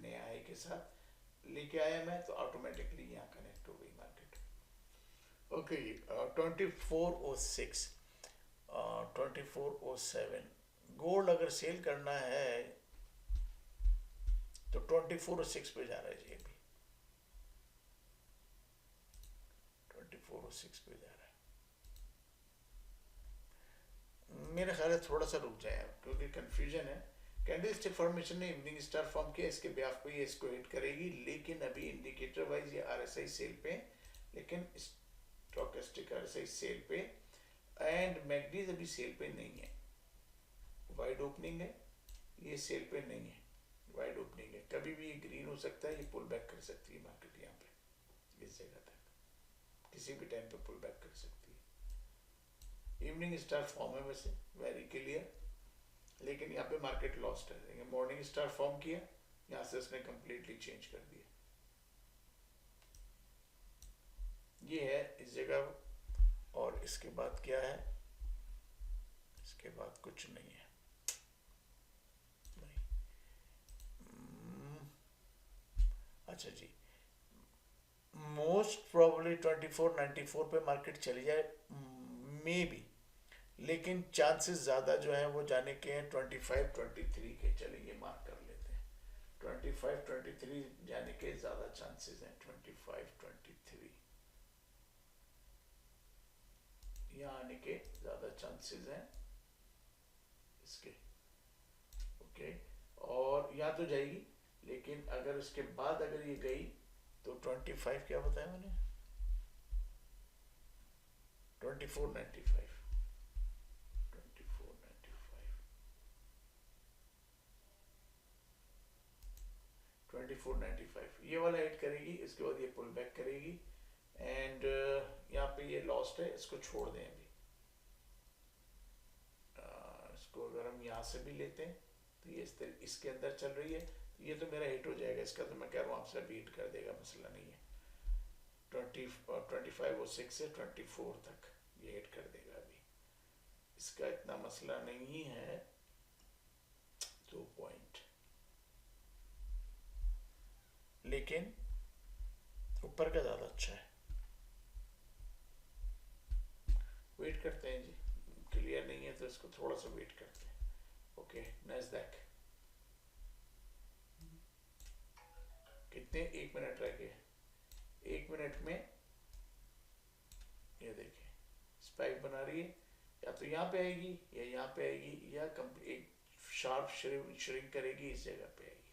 नया हाई के साथ लेके आया मैं, तो ऑटोमेटिकली यहाँ कनेक्ट हो गई मार्केट। ओके, 2406, 2407, गोल्ड अगर सेल करना है तो 2406 पे जा रहा है जी, अभी 2406 पे जा रहा है। मेरे ख्याल है थोड़ा सा रुक जाए क्योंकि कंफ्यूजन है। कैंडलस्टिक फॉर्मेशन ने इवनिंग स्टार फॉर्म किया, इसके ब्याफ पे ये इसको हिट करेगी, लेकिन अभी इंडिकेटर वाइज ये आरएसआई सेल पे, लेकिन स्टॉकेस्टिक आरएसआई सेल पे, एंड मैगडीज अभी सेल पे नहीं है, वाइड ओपनिंग है, ये सेल पे नहीं है, वाइड ओपनिंग है, कभी भी ये ग्रीन हो सकता है, ये पुल बैक कर सकती है मार्केट यहाँ पे, इस जगह तक किसी भी टाइम पे पुल बैक कर सकती है। इवनिंग स्टार फॉर्म है वैसे, वेरी क्लियर, लेकिन यहाँ पे मार्केट लॉस्ट है। मॉर्निंग स्टार फॉर्म किया, यहाँ से उसने कंप्लीटली चेंज कर दिया। ये है इस जगह, और इसके बाद क्या है, इसके बाद कुछ नहीं है, नहीं। अच्छा जी, मोस्ट प्रोबेबली 2494 पे मार्केट चली जाए, मे बी, लेकिन चांसेस ज़्यादा जो है वो जाने के हैं 25-23 के। चलिए मार्क कर लेते हैं, 25-23 जाने के ज़्यादा चांसेस हैं। 25-23 यहाँ आने के ज़्यादा चांसेस हैं इसके, ओके। और यहाँ तो जाएगी, लेकिन अगर उसके बाद अगर ये गई तो 25 क्या बताया मैंने, 2495, 2495 ये वाला हिट करेगी, इसके बाद ये पुल बैक करेगी, एंड यहाँ पे ये लॉस्ट है, इसको छोड़ दें अभी। इसको अगर हम यहाँ से भी लेते हैं तो ये इसके अंदर चल रही है, तो ये तो मेरा हिट हो जाएगा इसका, तो मैं कह रहा हूँ आपसे अभी हिट कर देगा, मसला नहीं है। 2506 से 24 तक ये हिट कर देगा अभी, इसका इतना मसला नहीं है। 2 पॉइंट, लेकिन ऊपर का ज़्यादा अच्छा है। वेट करते हैं जी, क्लियर नहीं है तो इसको थोड़ा सा वेट करते हैं, ओके। नैस्डैक कितने, 1 मिनट रह गए, 1 मिनट में ये देखिए स्पाइक बना रही है, या तो यहाँ पे आएगी या यहाँ पे आएगी, या एक शार्प श्रिंक करेगी, इस जगह पे आएगी।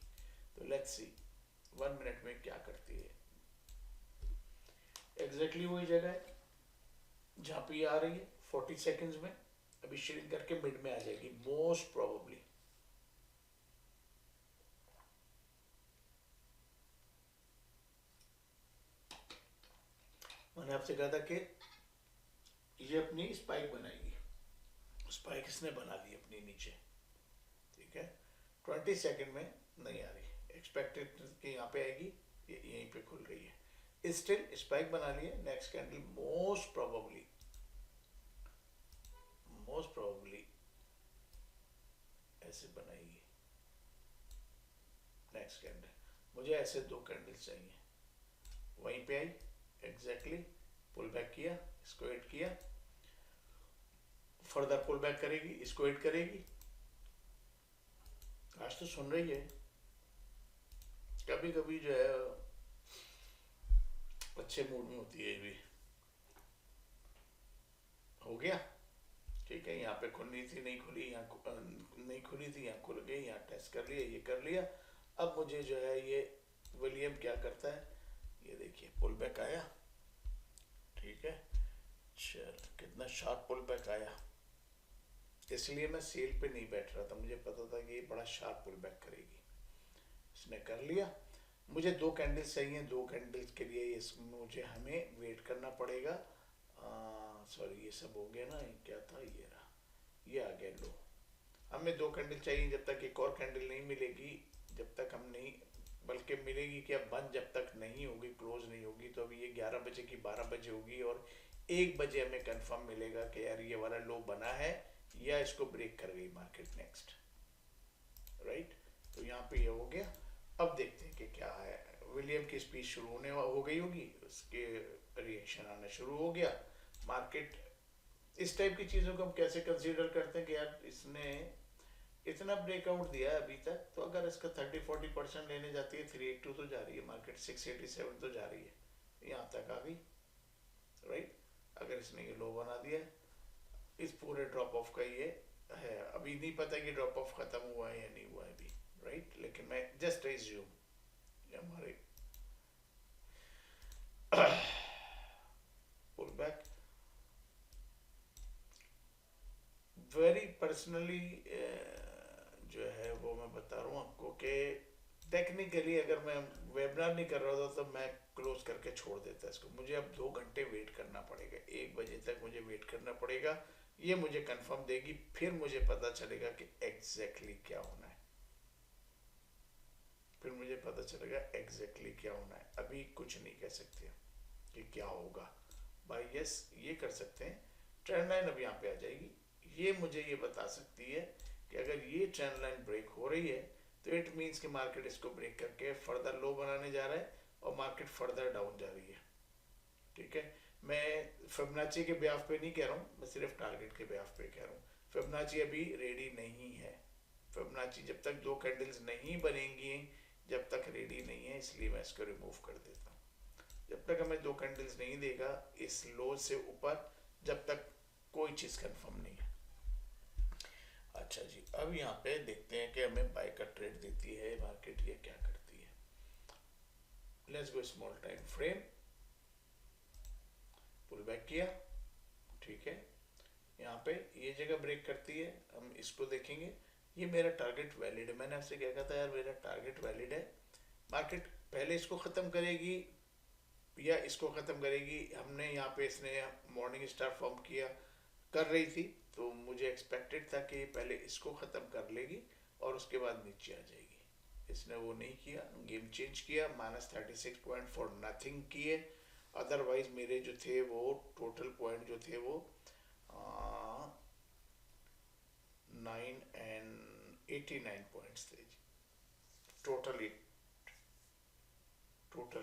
तो लेट्स सी 1 मिनट में क्या करती है। एग्जैक्टली वही जगह है जहाँ पे ये आ रही है 40 सेकेंड्स में, अभी श्रिंक करके मिड में आ जाएगी मोस्ट प्रोबेबली। मैंने आपसे कहा था कि ये अपनी स्पाइक बनाएगी, स्पाइक इसने बना ली अपनी नीचे, ठीक है। 20 सेकेंड में नहीं आ रही, एक्सपेक्टेड कि यहाँ पे आएगी, ये यहीं पे खुल रही है, स्टिल स्पाइक बना ली है। नेक्स्ट कैंडल मोस्ट प्रोबेबली ऐसे बनाएगी नेक्स्ट कैंडल। मुझे ऐसे 2 कैंडल चाहिए, वहीं पे आई एग्जैक्टली, पुल बैक किया, इसको हिट किया, फर्दर पुल बैक करेगी, इसको हिट करेगी। आज तो सुन रही है, कभी कभी जो है अच्छे मूड में होती है भी। हो गया, ठीक है। यहाँ पे खुलनी थी नहीं खुली, यहाँ नहीं खुली थी, यहाँ खुल गई, यहाँ टेस्ट कर लिया, ये कर लिया। अब मुझे जो है ये विलियम क्या करता है, ये देखिए पुल बैक आया, ठीक है। चल कितना शार्प पुल बैक आया, इसलिए मैं सेल पे नहीं बैठ रहा था, मुझे पता था कि ये बड़ा शार्प पुल बैक करेगी। इसने कर लिया, मुझे 2 कैंडल्स चाहिए, 2 कैंडल्स के लिए मुझे हमें वेट करना पड़ेगा। सॉरी ये सब हो गया ना, क्या था, ये रहा, ये आ गया लो। हमें 2 कैंडल चाहिए, जब तक एक और कैंडल नहीं मिलेगी, जब तक हम नहीं, बल्कि मिलेगी क्या, बंद जब तक नहीं होगी, क्लोज नहीं होगी, तो अभी ये 11 बजे की 12 बजे होगी, और 1 बजे हमें कंफर्म मिलेगा कि यार ये वाला लो बना है या इसको ब्रेक कर गई मार्केट नेक्स्ट, राइट। तो यहाँ पे ये हो गया। अब देखते हैं कि क्या है, विलियम की स्पीच शुरू होने हो गई होगी, उसके रिएक्शन आना शुरू हो गया। मार्केट इस टाइप की चीज़ों को हम कैसे कंसीडर करते हैं कि यार इसने इतना ब्रेकआउट दिया है अभी तक, तो अगर इसका 30-40% लेने जाती है, 382 तो जा रही है मार्केट, 687 तो जा रही है, यहाँ तक आ गई, राइट। अगर इसने ये लो बना दिया, इस पूरे ड्रॉप ऑफ का ये है, अभी नहीं पता कि ड्रॉप ऑफ खत्म हुआ है या नहीं हुआ है अभी, राइट। लेकिन मैं जस्ट एज्यूम हमारे पुल बैक वेरी पर्सनली जो है वो मैं बता रहा हूँ आपको कि टेक्निकली अगर मैं वेबिनार नहीं कर रहा था तो मैं क्लोज करके छोड़ देता इसको। मुझे अब 2 घंटे वेट करना पड़ेगा, 1 बजे तक मुझे वेट करना पड़ेगा, ये मुझे कंफर्म देगी, फिर मुझे पता चलेगा कि एग्जैक्टली क्या होना है। फिर मुझे पता चलेगा एग्जैक्टली क्या होना है। अभी कुछ नहीं कह सकते कि क्या होगा। भाई यस, ये कर सकते हैं। ट्रेंड लाइन अब यहाँ पे आ जाएगी। ये मुझे ये बता सकती है कि अगर ये ट्रेंड लाइन ब्रेक हो रही है तो इट मीन्स कि मार्केट इसको ब्रेक करके फर्दर लो बनाने जा रहा है और मार्केट फर्दर डाउन जा रही है। ठीक है, मैं फिबोनाची के ब्याफ पे नहीं कह रहा हूँ, मैं सिर्फ टारगेट के ब्याफ पे कह रहा हूँ। फिबोनाची अभी रेडी नहीं है। फिबोनाची जब तक दो कैंडल्स नहीं बनेंगी, जब तक रेडी नहीं है, इसलिए मैं इसको रिमूव कर देता हूँ। जब तक हमें दो कैंडल्स नहीं देगा इस लो से ऊपर, जब तक कोई चीज़ कंफर्म नहीं है। अच्छा जी, अब यहाँ पे देखते हैं कि हमें बाय का ट्रेड देती है मार्केट, ये क्या करती है। Let's go small time frame, pull back किया, ठीक है। यहाँ पे ये जगह ब्रेक करती है, हम इसको देखेंगे। ये मेरा टारगेट वैलिड है, मैंने आपसे क्या कहा था यार, मेरा टारगेट वैलिड है। मार्केट पहले इसको ख़त्म करेगी या इसको ख़त्म करेगी। हमने यहाँ पे, इसने मॉर्निंग स्टार फॉर्म किया, कर रही थी, तो मुझे एक्सपेक्टेड था कि पहले इसको ख़त्म कर लेगी और उसके बाद नीचे आ जाएगी। इसने वो नहीं किया, गेम चेंज किया, -36 पॉइंट फॉर नथिंग किए। अदरवाइज मेरे जो थे वो टोटल पॉइंट जो थे वो 9 and 89 पॉइंट्स थे जी। टोटल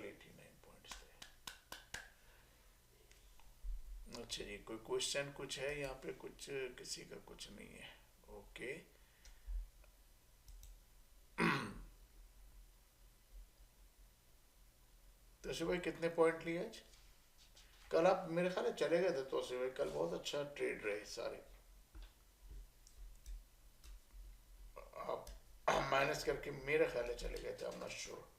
89 पॉइंट्स थे। अच्छा जी, कोई क्वेश्चन कुछ है यहाँ पे? कुछ किसी का कुछ नहीं है। ओके, तो भाई कितने पॉइंट लिए आज? कल आप मेरे ख्याल है चले गए थे तो भाई, कल बहुत अच्छा ट्रेड रहे सारे। आप माइनस करके मेरे ख्याल है चले गए थे, आई एम नॉट श्योर।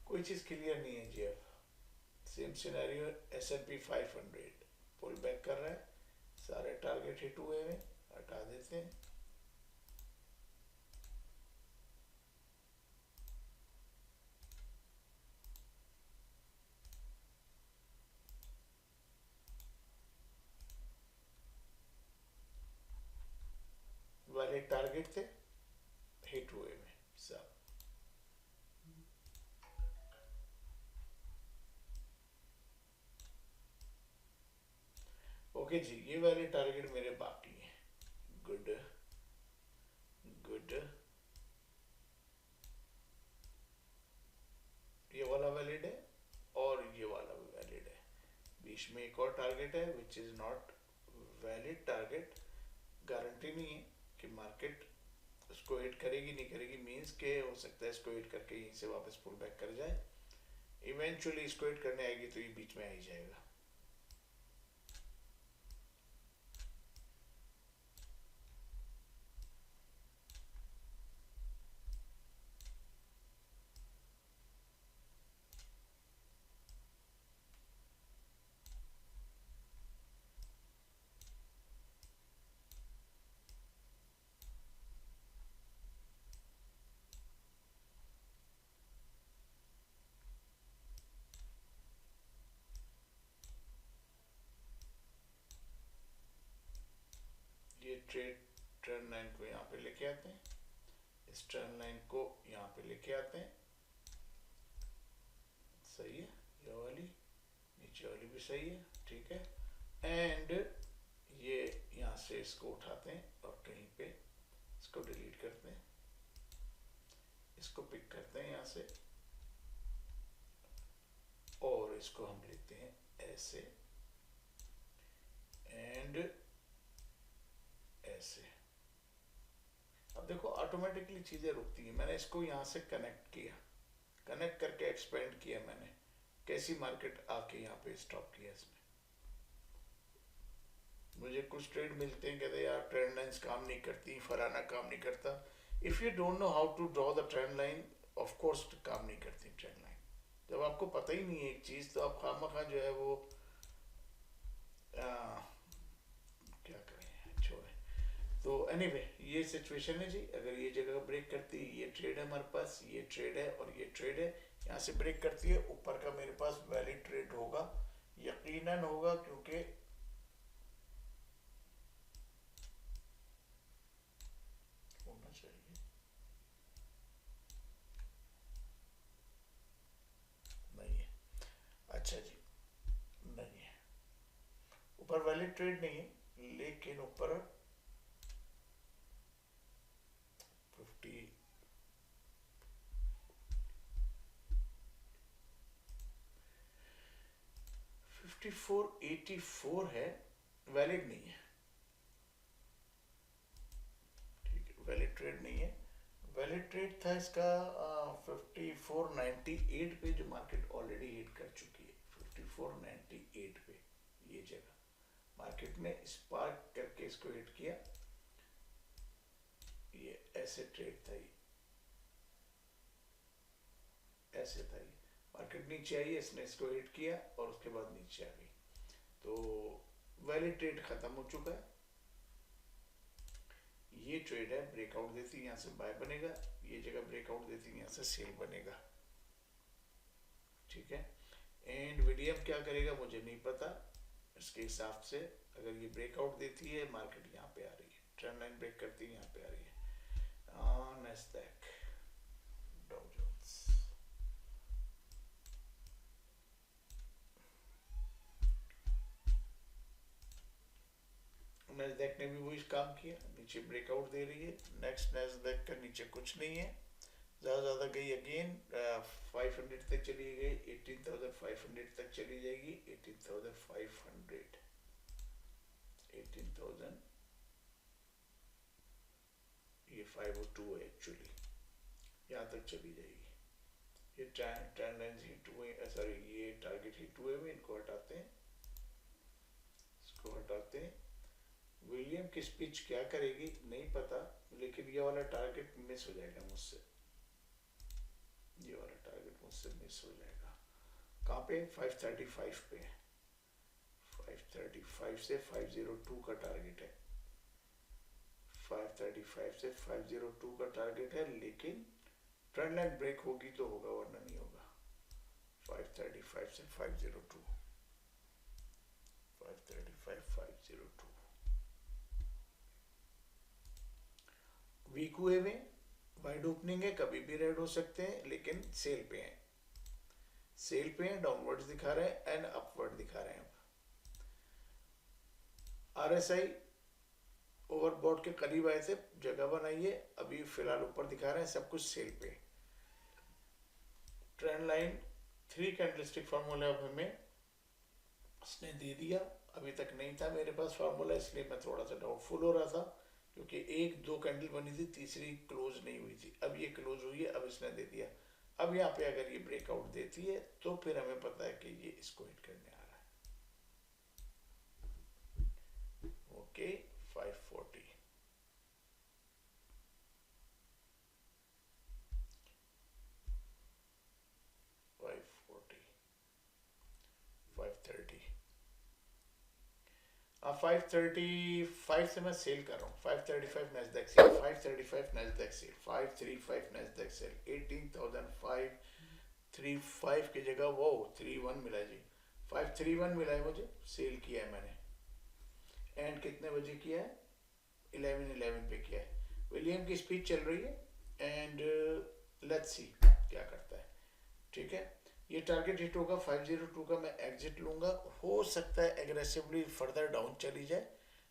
कोई चीज़ क्लियर नहीं है जी। अब same scenario, S&P 500 pull back कर रहा है, सारे टारगेट हिट हुए हैं, हटा देते हैं। वाले टारगेट थे, हिट हुए हैं सब। ओके जी, ये वाले टारगेट मेरे बाकी हैं। गुड गुड, ये वाला वैलिड है और ये वाला भी वैलिड है। बीच में एक और टारगेट है which is not valid target. Guarantee नहीं है कि मार्केट उसको हिट करेगी नहीं करेगी, मीन्स के हो सकता है इसको हिट करके यहीं से वापस पुल बैक कर जाए। इवेंचुअली इसको हिट करने आएगी तो ये बीच में आ ही जाएगा। ये ट्रेंड लाइन को यहाँ पे लेके आते हैं, इस ट्रेंड लाइन को यहाँ पे लेके आते हैं। सही है, ये वाली नीचे वाली भी सही है, ठीक है। एंड ये यहाँ से इसको उठाते हैं और कहीं पे इसको डिलीट करते हैं, इसको पिक करते हैं यहाँ से और इसको हम लेते हैं ऐसे एंड ऐसे। अब देखो ऑटोमेटिकली चीज़ें रुकती हैं। मैंने इसको यहाँ से कनेक्ट किया, कनेक्ट करके एक्सपेंड किया मैंने, कैसी मार्केट आके यहाँ पे स्टॉप किया इसने। मुझे कुछ ट्रेड मिलते हैं, कहते यार ट्रेंड लाइंस काम नहीं करती, फलाना काम नहीं करता। If you don't know how to draw the trend line, of course काम नहीं करती ट्रेंड लाइन। जब आपको पता ही नहीं है एक चीज़, तो आप खामखा जो है वो क्या करें, तो एनीवे ये सिचुएशन है जी। अगर ये जगह ब्रेक करती है, ये ट्रेड है हमारे पास, ये ट्रेड है और ये ट्रेड है, यहाँ से ब्रेक करती है, ऊपर का मेरे पास वैलिड ट्रेड होगा, यकीनन होगा, क्योंकि होना चाहिए, नहीं है, अच्छा जी, नहीं है, ऊपर वैलिड ट्रेड नहीं है, लेकिन ऊपर 50 5484 है, वैलिड नहीं है, ठीक है, वैलिड ट्रेड नहीं है। वैलिड ट्रेड था इसका 5498 पे, जो मार्केट ऑलरेडी हिट कर चुकी है 5498 पे, ये जगह मार्केट ने स्पार्क करके इसको हिट किया, ये ऐसे ट्रेड था, ये ऐसे था, ये मार्केट नीचे आई, इसने इसको हिट किया और उसके बाद नीचे आ गई, तो वैलिड ट्रेड खत्म हो चुका है। ये ट्रेड है, ब्रेकआउट देती है यहाँ से बाय बनेगा, ये जगह ब्रेकआउट देती है यहाँ से सेल बनेगा, ठीक है। एंड वीडियम क्या करेगा मुझे नहीं पता, इसके हिसाब से अगर ये ब्रेकआउट देती है, मार्केट यहाँ पे आ रही है, ट्रेंड लाइन ब्रेक करती है, यहाँ पे आ रही है, नैस्डैक, डाउ जोन्स, नैस्डैक ने भी वही काम किया, नीचे ब्रेकआउट दे रही है, नेक्स्ट नैस्डैक का नीचे कुछ नहीं है, ज़्यादा गई अगेन 500 तक चली गई, 18,500 तक चली जाएगी, 18,500, 18,000, ये 502 है एक्चुअली, यहाँ तक चली जाएगी, ये ट्रेंड लाइन हिट हुए, सॉरी ये टारगेट हिट हुए हुए, इनको हटाते हैं, इसको हटाते हैं। विलियम की स्पीच क्या करेगी नहीं पता, लेकिन ये वाला टारगेट मिस हो जाएगा मुझसे, ये वाला टारगेट मुझसे मिस हो जाएगा, कहाँ पे 535 पे, 535 से 502 का टारगेट है, 535 से 502 का टारगेट है, लेकिन ट्रेंड लाइन ब्रेक होगी तो होगा, वरना नहीं होगा। 535 से 502, 535 502 वीक हुए में वाइड ओपनिंग है, कभी भी रेड हो सकते हैं, लेकिन सेल पे हैं, सेल पे हैं, डाउनवर्ड्स दिखा रहे हैं एंड अपवर्ड दिखा रहे हैं। आरएसआई ओवरबॉट के करीब आए थे, जगह बनाई है, अभी फिलहाल ऊपर दिखा रहे हैं, सब कुछ सेल पे। ट्रेंड लाइन 3 कैंडलस्टिक फार्मूला हमें इसने दे दिया, अभी तक नहीं था मेरे पास फार्मूला, इसलिए मैं थोड़ा सा डाउटफुल हो रहा था, क्योंकि 1-2 कैंडल बनी थी, तीसरी क्लोज नहीं हुई थी, अब ये क्लोज हुई है, अब इसने दे दिया। अब यहाँ पे अगर ये ब्रेकआउट देती है तो फिर हमें पता है कि ये इसको हिट करने आ रहा है। ओके 540, 540, 530, 535 से मैं सेल कर रहा हूँ, 535 Nasdaq sell, 535 Nasdaq sell, 535 Nasdaq sell, 18,535 की जगह वो 31 मिला जी, 531 मिला है मुझे, सेल किया है मैंने, एंड कितने बजे किया है, 11 पे किया है। विलियम की स्पीच चल रही है एंड लेट्स सी क्या करता है, ठीक है। ये टारगेट हिट होगा 502 का, मैं एग्जिट लूंगा, हो सकता है एग्रेसिवली फर्दर डाउन चली जाए,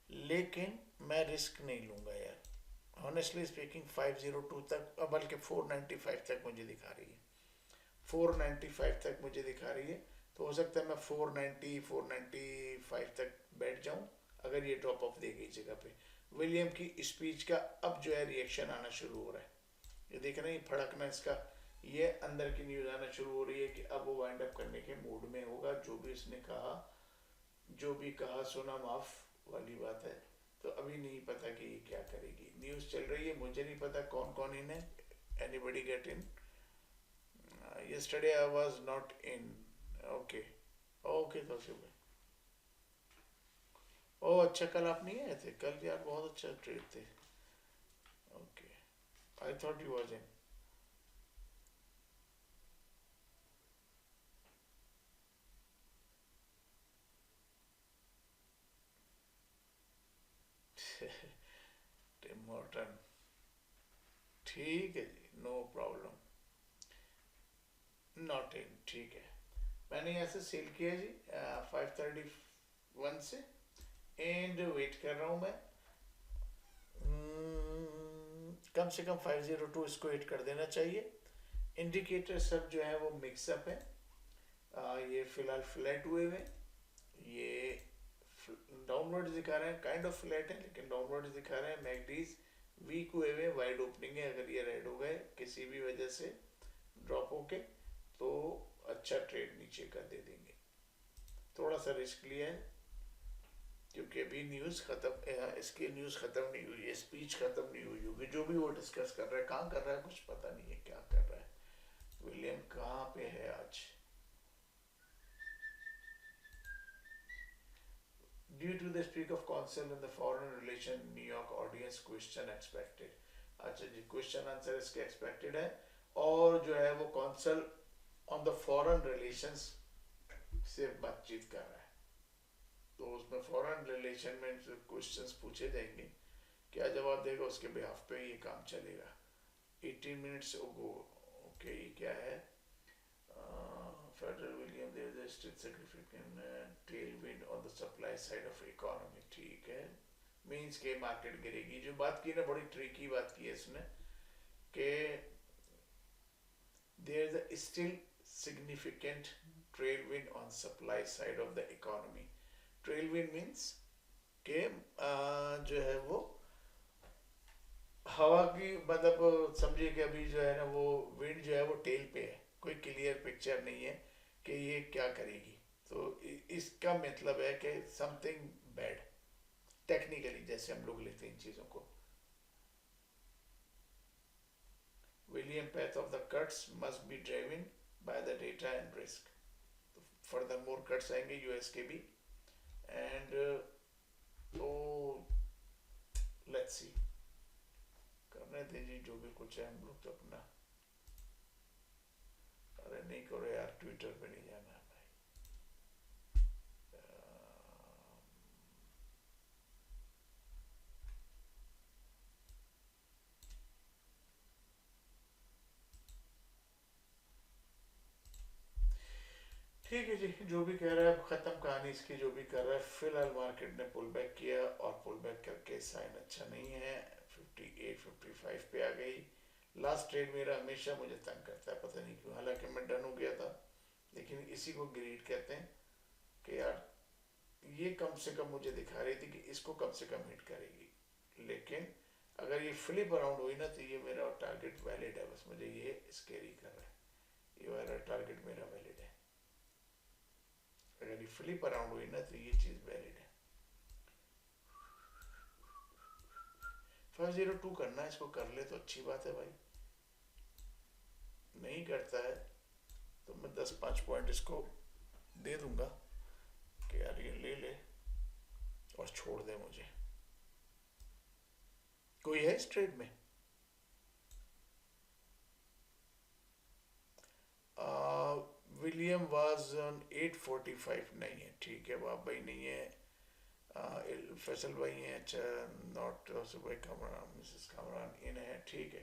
लेकिन मैं रिस्क नहीं लूंगा यार, ऑनेस्टली स्पीकिंग। 502 तक, बल्कि 495 तक मुझे दिखा रही है, 495 तक मुझे दिखा रही है, तो हो सकता है मैं 490 495 तक बैठ जाऊं, अगर ये ड्रॉप ऑफ देगी इस जगह पे। विलियम की स्पीच का अब जो है रिएक्शन आना शुरू हो रहा है, ये देख रहे हैं, फड़कना इसका, ये अंदर की न्यूज आना शुरू हो रही है कि अब वो वाइंड अप करने के मूड में होगा, जो भी इसने कहा, जो भी कहा सुना माफ वाली बात है, तो अभी नहीं पता कि ये क्या करेगी। न्यूज चल रही है, मुझे नहीं पता कौन कौन इन है, anybody get in, yesterday I was not in, okay, okay तो ओ अच्छा, कल आप नहीं आए थे? कल यार बहुत अच्छा ट्रेड थे। Okay, I thought you was in. Tim Morton, ठीक है जी, नो प्रॉब्लम। नॉट इन, ठीक है। मैंने यहाँ से सेल किया जी 531 से, एंड वेट कर रहा हूँ मैं। कम से कम 502 इसको हिट कर देना चाहिए। इंडिकेटर सब जो है वो मिक्सअप है। ये फिलहाल फ्लैट हुए हुए हैं। ये डाउनवर्ड दिखा रहे हैं, काइंड ऑफ फ्लैट है लेकिन डाउनवर्ड दिखा रहे हैं। मैगडीज वीक हुए हुए, वाइड ओपनिंग है। अगर ये रेड हो गए किसी भी वजह से ड्रॉप होके, तो अच्छा ट्रेड नीचे का दे देंगे। थोड़ा सा रिस्क लिया है क्योंकि अभी न्यूज़ खत्म, इसकी न्यूज़ खत्म नहीं हुई है, स्पीच खत्म नहीं हुई होगी। जो भी वो डिस्कस कर रहा है, कहाँ कर रहा है कुछ पता नहीं है क्या कर रहा है। विलियम कहाँ पे है आज? Due to the speak of council in the foreign relation New York audience question expected। अच्छा जी, क्वेश्चन आंसर इसके एक्सपेक्टेड है। और जो है वो council on the foreign relations से बातचीत कर रहा है। तो उसमें फॉरेन रिलेशन में क्वेश्चंस पूछे जाएंगे, क्या जवाब देगा उसके बिहाफ पे ये काम चलेगा। 18 मिनट्स ओगो। ओके, ये क्या है? Federal William, there is a still significant tailwind on the supply side of economy। ठीक है, मीन्स के मार्केट गिरेगी। जो बात की ना, बड़ी ट्रिकी बात की है इसने, कि there is a still significant tailwind on supply side of the economy। tailwind means के जो है वो हवा की, मतलब समझिए कि अभी जो है ना वो विंड जो है वो टेल पे है, कोई क्लियर पिक्चर नहीं है कि ये क्या करेगी। तो इसका मतलब है कि समथिंग बैड, टेक्निकली जैसे हम लोग लेते हैं इन चीज़ों को। William path of the cuts must be driven by the data and risk. तो फर्दर मोर कट्स आएंगे यूएस के भी। एंड तो लेट्स सी, करने दीजिए जो भी कुछ है, हम लोग तो अपना। अरे नहीं करो यार, ट्विटर पे नहीं जाना है भाई। ठीक है जी, जो भी कह रहा है, अब खत्म कहानी इसकी। जो भी कर रहा है, फिलहाल मार्केट ने पुल बैक किया, और पुल बैक करके साइन अच्छा नहीं है। 58 55 पे आ गई। लास्ट ट्रेड मेरा हमेशा मुझे तंग करता है, पता नहीं क्यों, हालांकि मैं डन हो गया था। लेकिन इसी को ग्रीड कहते हैं कि यार ये कम से कम मुझे दिखा रही थी कि इसको कम से कम हिट करेगी। लेकिन अगर ये फ्लिप अराउंड हुई ना, तो ये मेरा टारगेट वैलिड है, बस मुझे ये स्केरी कर रहा है। ये वाला टारगेट मेरा वैलिड है। अगर ये फ्लिप अराउंड हुई ना, तो ये चीज़ वैलिड है। 502 करना है, इसको कर ले तो अच्छी बात है भाई। नहीं करता है तो मैं 10 5 पॉइंट इसको दे दूंगा कि यार ये ले ले और छोड़ दे मुझे। कोई है इस ट्रेड में? विलियम वाज ऑन 845, नहीं है, ठीक है, बाप भाई नहीं है। फैसल भाई हैं, अच्छा। नॉट भाई, कामरान, मिसेस कामरान इन है, ठीक है।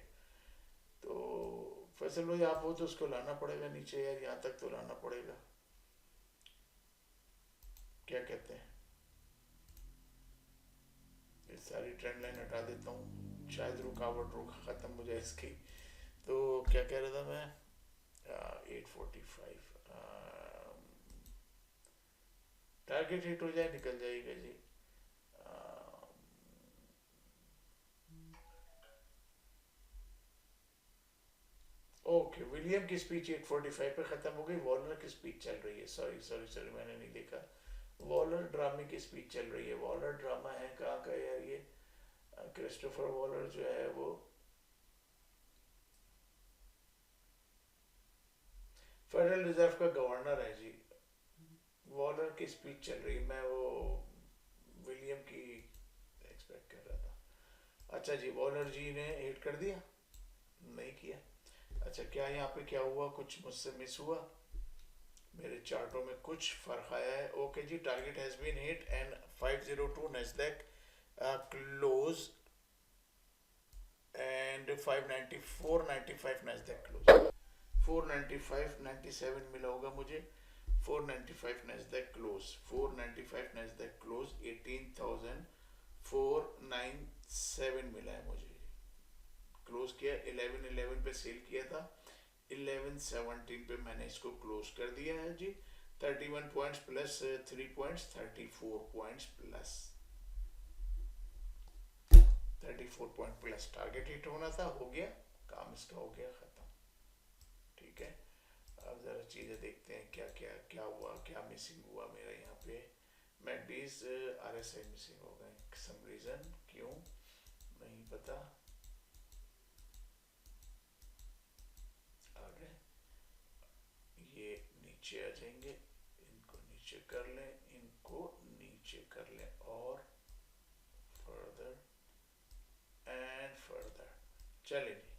तो फैसल भाई आप हो तो उसको लाना पड़ेगा नीचे यार, यहाँ तक तो लाना पड़ेगा। क्या कहते हैं? ये सारी ट्रेंड लाइन हटा देता हूँ, शायद रुकावट रुक खत्म हो जाए इसकी। तो क्या कह रहा था मैं? 845 टारगेट हिट हो जाए, निकल जाएगा जी। ओके, विलियम की स्पीच 845 पे खत्म हो गई। वॉलर की स्पीच चल रही है, सॉरी सॉरी सॉरी, मैंने नहीं देखा। वॉलर ड्रामे की स्पीच चल रही है। वॉलर ड्रामा है कहाँ का यार ये? क्रिस्टोफर वॉलर जो है वो फेडरल रिजर्व का गवर्नर है जी। वॉलर की स्पीच चल रही है, मैं वो विलियम की एक्सपेक्ट कर रहा था। अच्छा जी, वॉलर जी ने हिट कर दिया, नहीं किया। अच्छा, क्या यहाँ पे क्या हुआ, कुछ मुझसे मिस हुआ, मेरे चार्टों में कुछ फर्क आया है? ओके जी, target has been hit and 502 Nasdaq close and 594.95 Nasdaq close. 495.97 मिला होगा मुझे। 495 नेस्डैक क्लोज, 495 नेस्डैक क्लोज 18,497 मिला है मुझे। क्लोज किया 1111 पे सेल किया था, 1117 पे मैंने इसको क्लोज कर दिया है जी। 31 points plus 3 points, 34 points plus 34 point plus. Target hit होना था, हो गया, काम इसका हो गया खत्म। ठीक है, अब जरा चीजें देखते हैं क्या क्या क्या हुआ, क्या मिसिंग हुआ मेरा यहाँ पे। मैकडीज RSI मिसिंग हो गए सम रीजन, क्यों नहीं पता। आ गए, ये नीचे आ जाएंगे, इनको नीचे कर लें, इनको नीचे कर लें और फर्दर एंड फर्दर। चले जी,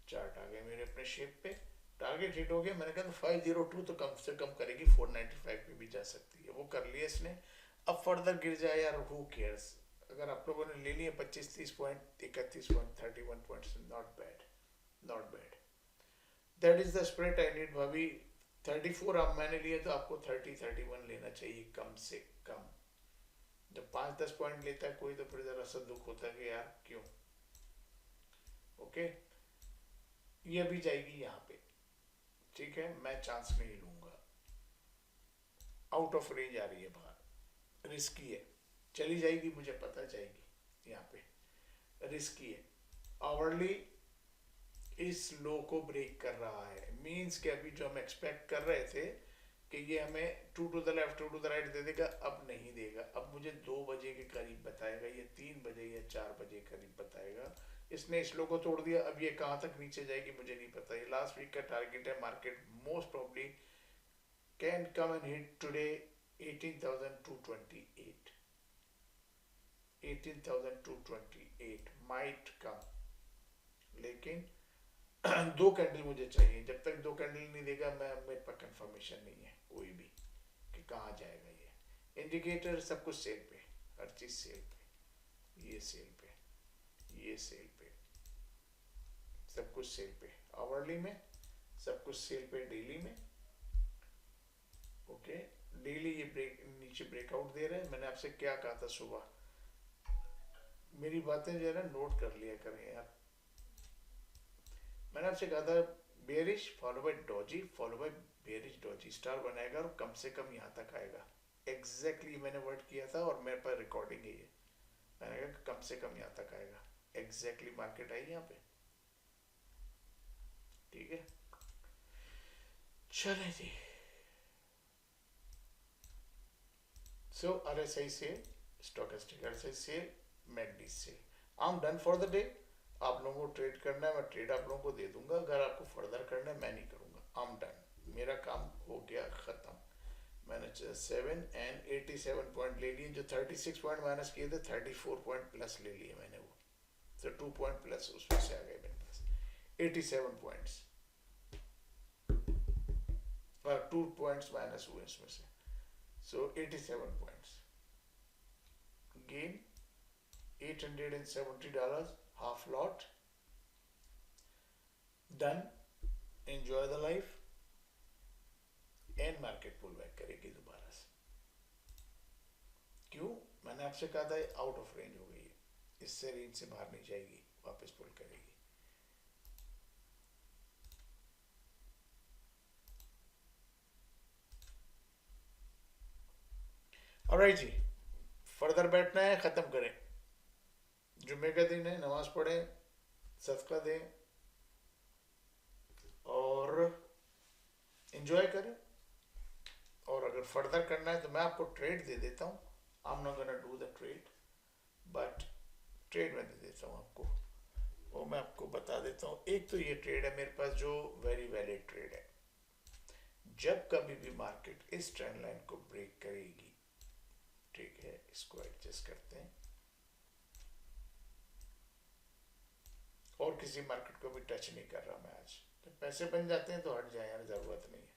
चार्ट आ गए मेरे अपने शेप पे। टारगेट हिट हो गया, मैंने कहा 502 तो कम से कम करेगी, 495 पे भी जा सकती है, वो कर लिया इसने। अब फर्दर गिर जाए यार, हु केयर्स। अगर आप लोगों ने ले लिए 25-30 point, 31 point, 31 points, not bad, not bad. That is the spread I need भाभी। 34 अब मैंने लिए तो आपको 30-31 लेना चाहिए कम से कम। जब 5-10 पॉइंट लेता है कोई तो फिर जरा सा दुख होता है कि यार क्यों। ओके, ये भी जाएगी यहाँ पे, ठीक है, मैं चांस नहीं लूंगा। आउट ऑफ रेंज आ रही है बाहर, रिस्की है, चली जाएगी मुझे पता, जाएगी यहाँ पे, रिस्की है। आवरली इस लो को ब्रेक कर रहा है, मींस कि अभी जो हम एक्सपेक्ट कर रहे थे कि ये हमें 2 to the left 2 to the right दे देगा, अब नहीं देगा। अब मुझे 2 बजे के करीब बताएगा, ये 3 बजे या 4 बजे करीब बताएगा। इसने इस लो को तोड़ दिया, अब ये कहाँ तक नीचे जाएगी मुझे नहीं पता। ये लास्ट वीक का टारगेट है, market most probably can come and hit today 18,228, 18,228 might come, लेकिन 2 कैंडल मुझे चाहिए। जब तक 2 कैंडल नहीं देगा मैं, मेरे पास कंफर्मेशन नहीं है कोई भी कि कहाँ जाएगा ये। इंडिकेटर सब कुछ सेल पे, हर चीज सेल पे, ये सेल पे, ये सेल पे, सब कुछ सेल पे, आवरली में सब कुछ सेल पे, डेली में। ओके, डेली ये ब्रेक नीचे ब्रेकआउट दे रहे हैं। मैंने आपसे क्या कहा था सुबह, मेरी बातें जो है ना नोट कर लिया करें यार। मैंने आपसे कहा था bearish follow by Doge, follow by bearish Doge, star बनाएगा और कम से कम यहाँ तक आएगा। एग्जैक्टली मैंने वर्ड किया था और मेरे पास रिकॉर्डिंग है ये। मैंने कहा कम से कम यहाँ तक आएगा, एग्जैक्टली मार्केट आई यहाँ पे। ठीक है, चले जी। So RSI sell, stochastic RSI sell, MACD sell, I am done for the day. आप लोगों को ट्रेड करना है, मैं ट्रेड आप लोगों को दे दूंगा। अगर आपको फर्दर करना है मैं नहीं करूंगा, आई एम डन, मेरा काम हो गया खत्म। मैंने 7 एंड 87 पॉइंट ले लिए, जो 36 पॉइंट माइनस किए थे 34 पॉइंट प्लस ले लिए मैंने, वो तो 2 पॉइंट प्लस उसमें से आ गए मेरे पास, 87 पॉइंट्स, 2 पॉइंट्स माइनस हुए इसमें से, so 87 points gain, $870, half lot, done. Enjoy the life, and market pull back करेगी दोबारा से। क्यों, मैंने आपसे कहा था आउट ऑफ रेंज हो गई है, इससे रेंज से बाहर नहीं जाएगी, वापस पुल करेगी। ऑलराइट जी, फर्दर बैठना है, खत्म करें। जुम्मे का दिन है, नमाज पढ़ें, सदका दें और एंजॉय करें। और अगर फर्दर करना है तो मैं आपको ट्रेड दे देता हूँ, I am not gonna do the trade, but trade में दे देता हूँ आपको, वो मैं आपको बता देता हूँ। एक तो ये ट्रेड है मेरे पास जो वेरी वैलिड ट्रेड है। जब कभी भी मार्केट इस ट्रेंड लाइन को ब्रेक करेगी, ठीक है, इसको एडजस्ट करते हैं और किसी मार्केट को भी टच नहीं कर रहा मैं आज। जब पैसे बन जाते हैं तो हट जाए यार, ज़रूरत नहीं है।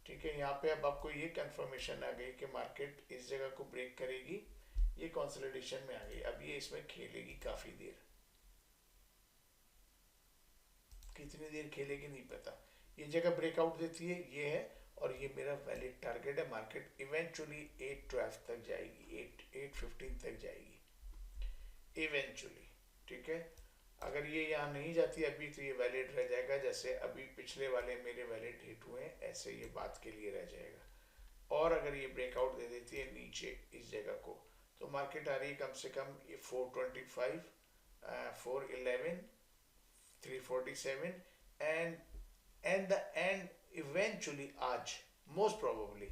ठीक है, यहाँ पे अब आपको ये कंफर्मेशन आ गई कि मार्केट इस जगह को ब्रेक करेगी, ये कंसोलिडेशन में आ गई। अब ये इसमें खेलेगी काफ़ी देर, कितनी देर खेलेगी नहीं पता। ये जगह ब्रेकआउट देती है, ये है, और ये मेरा वैलिड टारगेट है। मार्केट इवेंचुअली 812 तक जाएगी, 815 तक जाएगी इवेंचुअली। ठीक है, अगर ये यहाँ नहीं जाती अभी तो ये वैलिड रह जाएगा, जैसे अभी पिछले वाले मेरे वैलिड हिट हुए हैं, ऐसे ये बात के लिए रह जाएगा। और अगर ये ब्रेकआउट दे देती है नीचे इस जगह को, तो मार्केट आ रही है कम से कम 425, 411, 347 एंड द एंड इवेंचुअली आज मोस्ट प्रोबेबली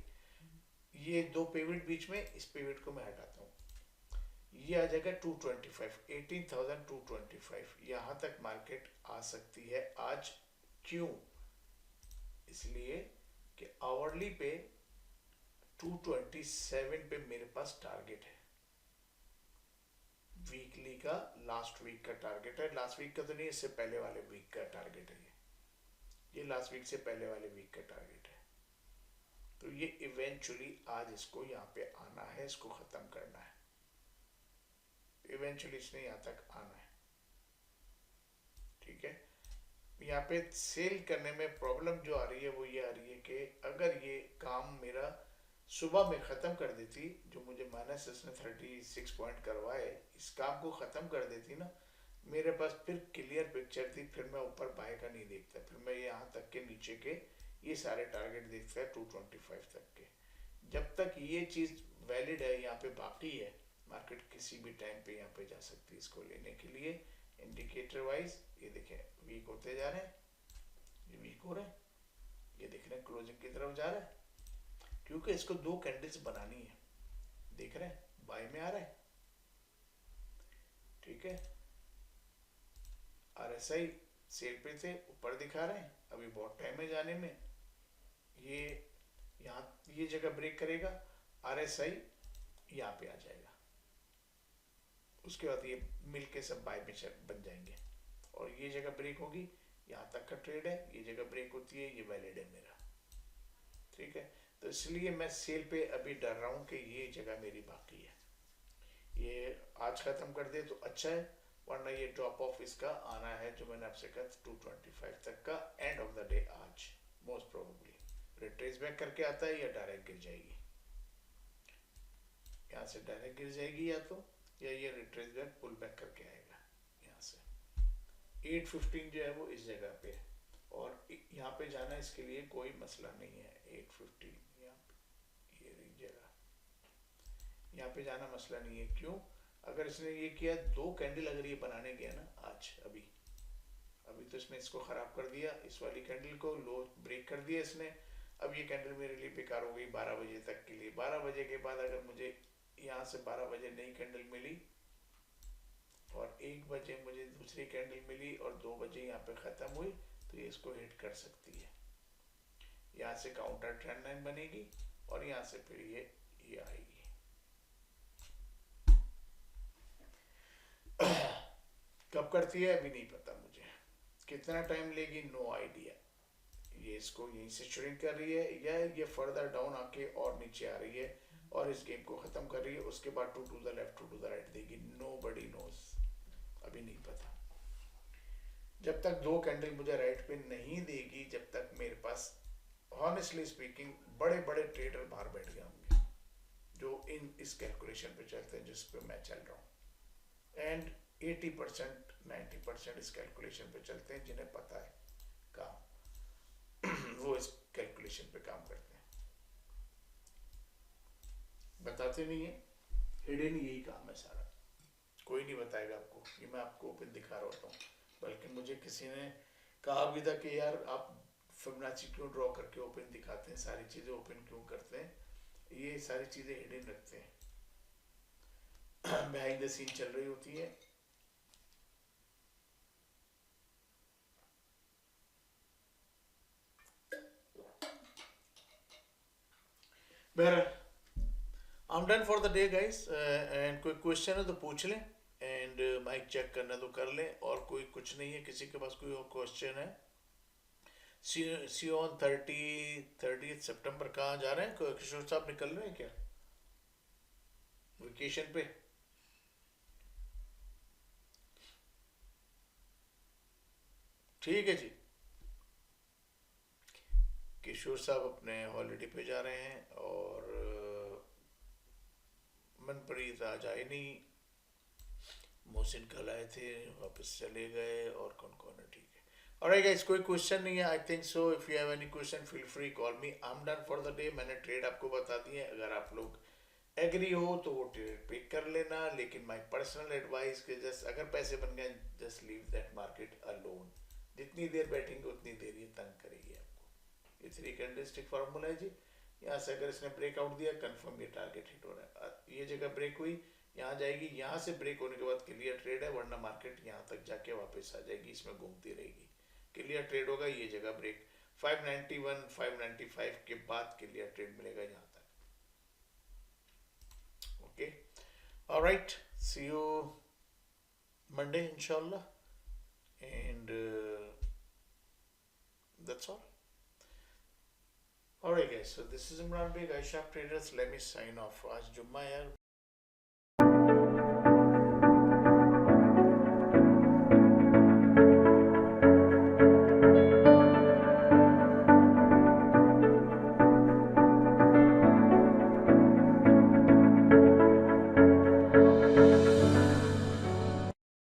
ये दो पिवट बीच में, इस पिवट को मैं हटाता हूँ, ये आ जाएगा 225, 18,225। यहाँ तक मार्केट आ सकती है आज। क्यों? इसलिए कि आवरली पे 227 पे मेरे पास टारगेट है, वीकली का, लास्ट वीक का टारगेट है। लास्ट वीक का तो नहीं, इससे पहले वाले वीक का टारगेट है ये लास्ट वीक से पहले वाले वीक का टारगेट है। तो ये इवेंचुअली आज इसको यहाँ पे आना है, इसको खत्म करना है, इवेंचुअली इसने यहाँ तक आना है। ठीक है, यहाँ पे सेल करने में प्रॉब्लम जो आ रही है वो ये आ रही है कि अगर ये काम मेरा सुबह में ख़त्म कर देती, जो मुझे माइनस इसने 36 पॉइंट करवाए, इस काम को ख़त्म कर देती ना, मेरे पास फिर क्लियर पिक्चर थी, फिर मैं ऊपर बाय का नहीं देखता, फिर मैं यहाँ तक के नीचे के ये सारे टारगेट देखता है 225 तक के। जब तक ये चीज़ वैलिड है, यहाँ पे बाकी है, मार्केट किसी भी टाइम पे यहाँ पे जा सकती है इसको लेने के लिए। इंडिकेटर वाइज ये देखें वीक होते जा रहे हैं, ये वीक हो रहे हैं, ये देख रहे हैं क्लोजिंग की तरफ जा रहा है, क्योंकि इसको दो कैंडल्स बनानी है। देख रहे हैं बाय में आ रहा है। ठीक है, RSI सेल पे थे, ऊपर दिखा रहे हैं, अभी बहुत टाइम है जाने में। ये यहाँ ये जगह ब्रेक करेगा, RSI यहाँ पे आ जाएगा, उसके बाद ये मिल के सब बाय में बन जाएंगे, और ये जगह ब्रेक होगी, यहाँ तक का ट्रेड है, ये जगह ब्रेक होती है, ये वैलिड है मेरा। ठीक है, तो इसलिए मैं सेल पे अभी डर रहा हूँ कि ये जगह मेरी बाकी है, ये आज खत्म कर दे तो अच्छा है, वरना ये ड्रॉप ऑफ इसका आना है, जो मैंने आपसे कहा 225 तक का एंड ऑफ द डे आज मोस्ट प्रोबेबली रिट्रेस बैक करके आता है, या डायरेक्ट गिर जाएगी, यहाँ से डायरेक्ट गिर जाएगी, या ये रिट्रेस बैक पुल बैक करके आएगा यहाँ से। 815 जो है वो इस जगह पे है, और यहाँ पे जाना इसके लिए कोई मसला नहीं है। 815 यहाँ पे ये रही जगह, यहाँ पे जाना मसला नहीं है। क्यों? अगर इसने ये किया, दो कैंडल अगर ये बनाने गया ना आज, अभी तो इसने इसको खराब कर दिया, इस वाली कैंडल को लो ब्रेक कर दिया इसने। अब ये कैंडल मेरे लिए बेकार हो गई 12 बजे तक के लिए। 12 बजे के बाद अगर मुझे यहाँ से 12 बजे नई कैंडल मिली, और 1 बजे मुझे दूसरी कैंडल मिली, और 2 बजे यहाँ पे ख़त्म हुई, तो ये इसको हिट कर सकती है। यहाँ से काउंटर ट्रेंड लाइन बनेगी, और यहाँ से फिर ये आएगी। कब करती है अभी नहीं पता मुझे, कितना टाइम लेगी नो आइडिया। ये इसको यहीं से श्रिंक कर रही है, या ये फर्दर डाउन आके और नीचे आ रही है और इस गेम को ख़त्म कर रही है, उसके बाद to the left to the right देगी, नोबडी नोज, अभी नहीं पता। जब तक दो कैंडल मुझे राइट पे नहीं देगी, जब तक मेरे पास ऑनेस्टली स्पीकिंग बड़े बड़े ट्रेडर बाहर बैठ गए होंगे, जो इस कैलकुलेशन पे चलते हैं जिस पे मैं चल रहा हूँ, एंड 80% 90% इस कैलकुलेशन पे चलते हैं, जिन्हें पता है काम वो इस कैलकुलेशन पे काम करते हैं, बताते नहीं है, हिडन यही काम है सारा, कोई नहीं बताएगा आपको। ये मैं आपको ओपन दिखा रहा होता हूँ, बल्कि मुझे किसी ने कहा भी था कि यार आप फिबोनाची क्यों ड्रॉ करके ओपन दिखाते हैं, सारी चीज़ें ओपन क्यों करते हैं, ये सारी चीज़ें हिडन रखते हैं, बिहाइंड द सीन चल रही होती है। बहरहाल I'm done for the day guys, and कोई क्वेश्चन है तो पूछ लें, एंड माइक चेक करना तो कर लें, और कोई कुछ नहीं है, किसी के पास कोई और क्वेश्चन है? सी ऑन 30 सितंबर कहाँ जा रहे हैं? किशोर साहब निकल रहे हैं क्या वेकेशन पे? ठीक है जी। किशोर साहब अपने हॉलीडे पे जा रहे हैं, और मनप्रीत आज आए नहीं, मोहसिन कल आए थे, वापस चले गए, और कौन कौन है? ठीक है। ऑलराइट गाइस, कोई क्वेश्चन नहीं है I think so. If you have any question feel free call me. I am done for the day. मैंने ट्रेड आपको बता दी है, अगर आप लोग एग्री हो तो वो ट्रेड पिक कर लेना, लेकिन माय पर्सनल एडवाइस के जस्ट अगर पैसे बन गए, just leave that market alone. जितनी देर बैठेंगे उतनी देर ये तंग करेगी आपको। ये 3 कैंडलस्टिक फार्मूला है जी। यहाँ से अगर इसने ब्रेकआउट दिया, कंफर्म ये टारगेट हिट हो रहा है। ये जगह ब्रेक हुई, यहाँ जाएगी, यहाँ से ब्रेक होने के बाद क्लियर ट्रेड है, वरना मार्केट यहाँ तक जाके वापस आ जाएगी, इसमें घूमती रहेगी। क्लियर ट्रेड होगा, ये जगह ब्रेक 591 595 के बाद क्लियर ट्रेड मिलेगा यहाँ तक। Okay, alright, see you Monday इंशाल्लाह, and that's all. Alright guys, so this is Imran Beg, Aisha Traders. Let me sign off. आज जुम्मा है यार,